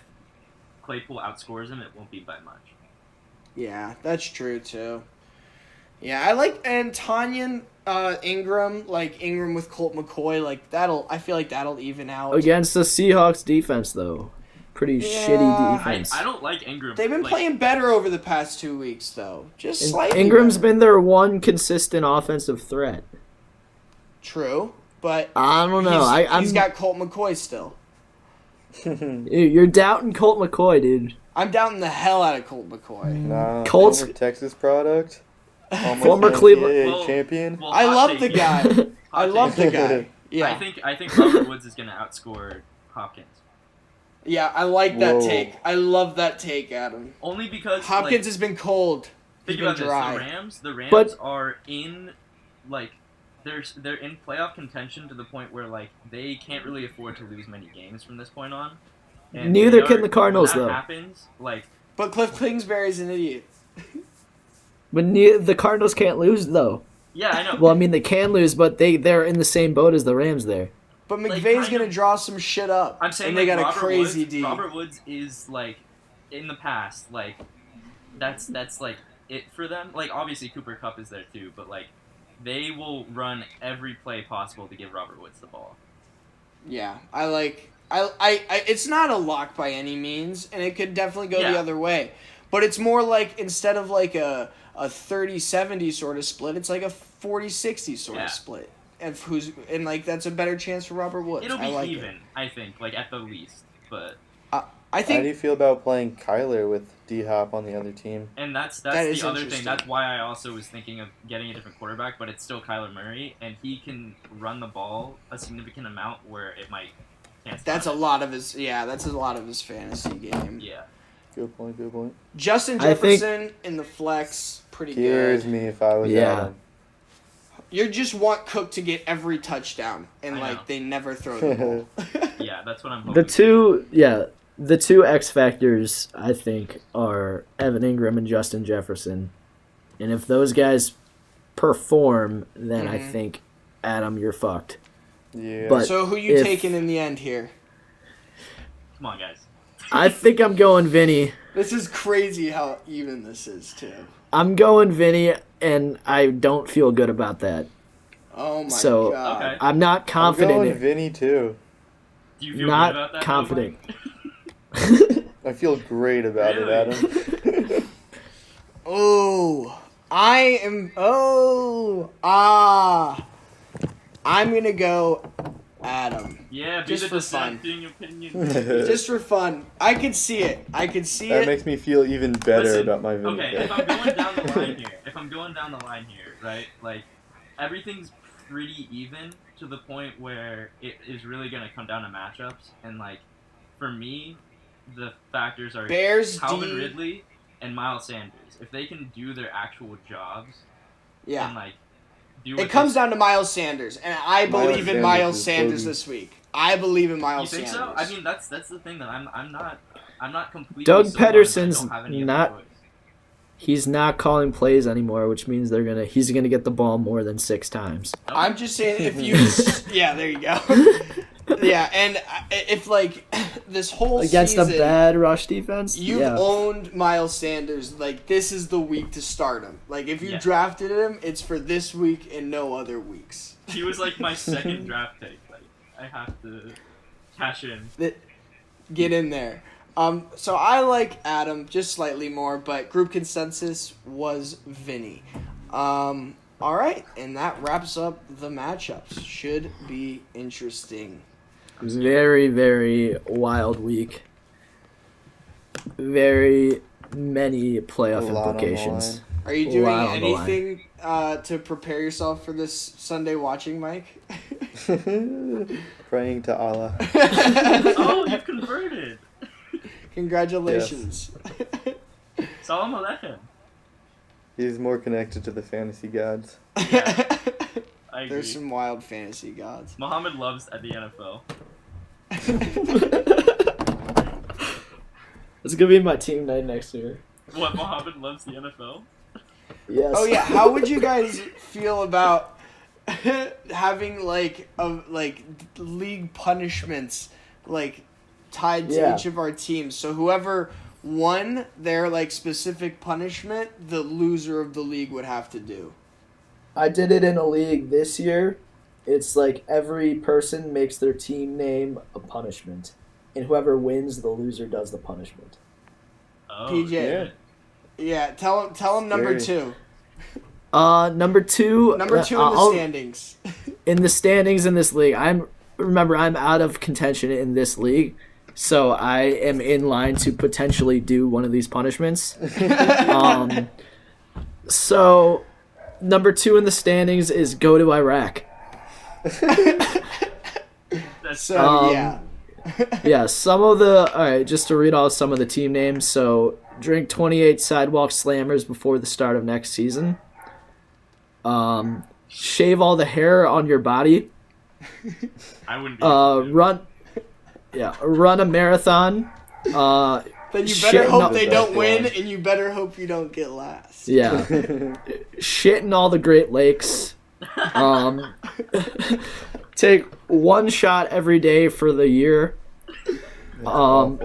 Claypool outscores him, it won't be by much. Yeah, that's true too. Yeah, I like and Tanyan Ingram, like Ingram with Colt McCoy, like I feel like that'll even out. Against the Seahawks defense, though. Pretty Yeah. shitty defense. I don't like Ingram. They've been like, playing better over the past 2 weeks though. Just And slightly. Ingram's better. been their one consistent offensive threat. True, but I don't know. he's got Colt McCoy still. You're doubting Colt McCoy, dude. I'm doubting the hell out of Colt McCoy. Nah, Colts- former Texas product. Almost Former NCAA Cleveland- Well- champion. well, I hot love take the here. guy. Hot I take love the here. guy. Yeah, I think Robert Woods is gonna outscore Hopkins. yeah, I like that Whoa. take. I love that take, Adam. Only because Hopkins like, has been cold. He's think been about dry. this. The Rams But- are in like they're in playoff contention to the point where like they can't really afford to lose many games from this point on. And Neither they can are- the Cardinals, when that though. happens, like But Cliff Kingsbury's an idiot. But the Cardinals can't lose, though. yeah, I know. Well, I mean, they can lose, but they're in the same boat as the Rams there. But Like, McVay's kind gonna of- draw some shit up. I'm saying and they like, got Robert a crazy Woods, D. Robert Woods is like in the past, like that's like it for them. Like obviously Cooper Kupp is there too, but like they will run every play possible to give Robert Woods the ball. Yeah, it's not a lock by any means, and it could definitely go the Yeah. other way. But it's more like instead of like a 30-70 sort of split, it's like a 40-60 sort Yeah. of split. And like that's a better chance for Robert Woods. It'll be I like even, I think, like at the least. But I How do think you feel about playing Kyler with D Hop on the other team? and that's That the is other thing. interesting. That's why I also was thinking of getting a different quarterback, but it's still Kyler Murray, and he can run the ball a significant amount where it might. that's a lot of his fantasy game. Yeah. Good point. Good point. Justin I think- Jefferson in the flex, pretty Scares good. me if I was Yeah. Adam. You just want Cook to get every touchdown, and I like know. they never throw the ball. Yeah, that's what I'm hoping. The two X factors I think are Evan Ingram and Justin Jefferson, and if those guys perform, then I Mhm. think Adam, you're fucked. Yeah. But- So who you if- taking in the end here? Come on, guys. I think I'm going Vinny. This is crazy how even this is too. I'm going Vinny, and I don't feel good about that. Oh my So- god. Okay. I'm not I'm confident. going in Vinny too. Do you feel Not good about that? though, confident. Mike? I feel great about Really? it, Adam. Oh, I'm gonna go Adam. Yeah, be Just the for fun. dissenting opinion. Just for fun. I could see it. That makes me feel even better Listen, about my Vinny Okay, pick. if I'm going down the line here, right? Like everything's pretty even to the point where it is really gonna come down to matchups, and like for me, the factors are Bears Calvin D. Ridley and Miles Sanders. If they can do their actual jobs Yeah. and like do what It comes down to Miles Sanders, and I Miles believe in Sanders Miles is Sanders bogey. this week. I believe in you Miles think Sanders. so? I mean, that's the thing that I'm not completely. Doug sold on it. I Pedersen's don't have any other not- choice. He's not calling plays anymore, which means he's gonna get the ball more than 6 times. I'm just saying, if you, yeah, there you go. Yeah, and if like this whole Against season, a bad rush defense. you've yeah. owned Miles Sanders, like this is the week to start him. Like if you Yeah. drafted him, it's for this week and no other weeks. He was like my second draft pick. Like I have to cash in. Get in there. So I like Adam just slightly more, but group consensus was Vinny. All right, and that wraps up the matchups. Should be interesting. It was a very, very wild week. Very many A playoff lot on the implications. Are you doing Wow, on the line. anything to prepare yourself for this Sunday watching, Mike? Praying to Allah. Oh, you converted. Congratulations. Salam alaikum. He's more connected to the fantasy gods. Yeah, I agree. There's some wild fantasy gods. Muhammad loves at the NFL. It's gonna be my team name next year. What, Mohammed loves the NFL? Yes. Oh yeah, how would you guys feel about having like league punishments like tied to each of our teams? So whoever won their like specific punishment, the loser of the league would have to do. I did it in a league this year. It's like every person makes their team name a punishment, and whoever wins, the loser does the punishment. Oh, PJ. shit. Yeah, tell him number Scary. 2. Number two. Number 2 in the standings. In the standings in this league, I'm out of contention in this league, so I am in line to potentially do one of these punishments. So number 2 in the standings is go to Iraq. That's So yeah. Yeah, all right, just to read off some of the team names. So drink 28 sidewalk slammers before the start of next season. Shave all the hair on your body. I wouldn't be able to. Run a marathon. Then you Shit, better hope no- they don't win, Backlash. and you better hope you don't get last. Yeah. Shit in all the Great Lakes. Take one shot every day for the year. Awful.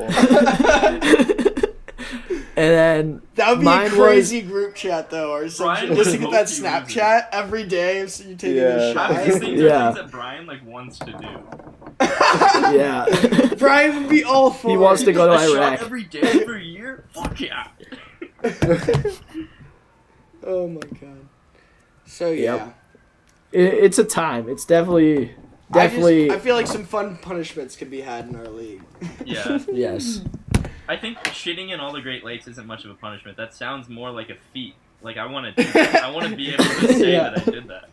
And then That would be mine a crazy group chat though, or something. Brian Just would to get that hope he Snapchat every day, so you taking Yeah. a Half shot. these things Yeah. are things that Brian like wants to do. yeah. Brian would be all for He wants it. to go to A shot Iraq. every day, every year? Fuck yeah. Oh my god. So yeah. It's a time. It's definitely I feel like some fun punishments could be had in our league. Yeah. yes. I think shitting in all the Great Lakes isn't much of a punishment. That sounds more like a feat. Like I want to do that. I want to be able to say Yeah. that I did that.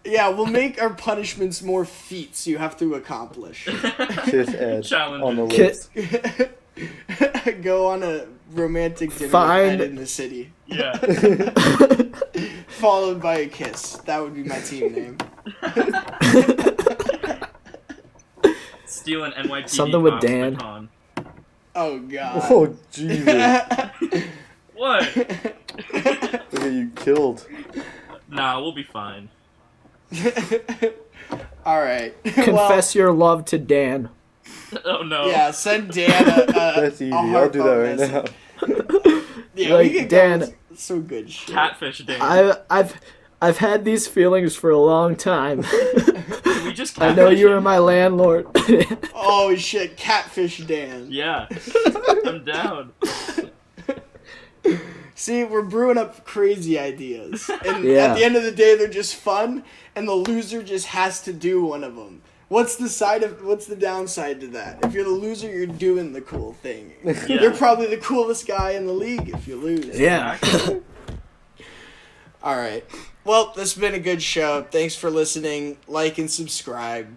Yeah, we'll make our punishments more feats you have to accomplish. Kiss Ed Challenge. on the Kiss- lips. Go on a romantic dinner Find- with Ed in the city, Yeah. followed by a kiss. That would be my team name. Steal an NYPD Something with cop's Dan. baton. Oh god. Oh Jesus! What? Look at you killed. Nah, we'll be fine. All right. Confess your love to Dan. Oh no. Well, yeah, send Dan a That's easy. I'll do that right message. now. Yeah, Like, we can Dan- go with some good shit. Catfish Dan. I've had these feelings for a long time. Can we just I know catfish you are him? my landlord. Oh shit, Catfish Dan. Yeah. I'm down. See, we're brewing up crazy ideas. And Yeah. at the end of the day, they're just fun, and the loser just has to do one of them. What's the downside to that? If you're the loser, you're doing the cool thing. Yeah. You're probably the coolest guy in the league if you lose. yeah. All right. Well, this has been a good show. Thanks for listening. Like and subscribe.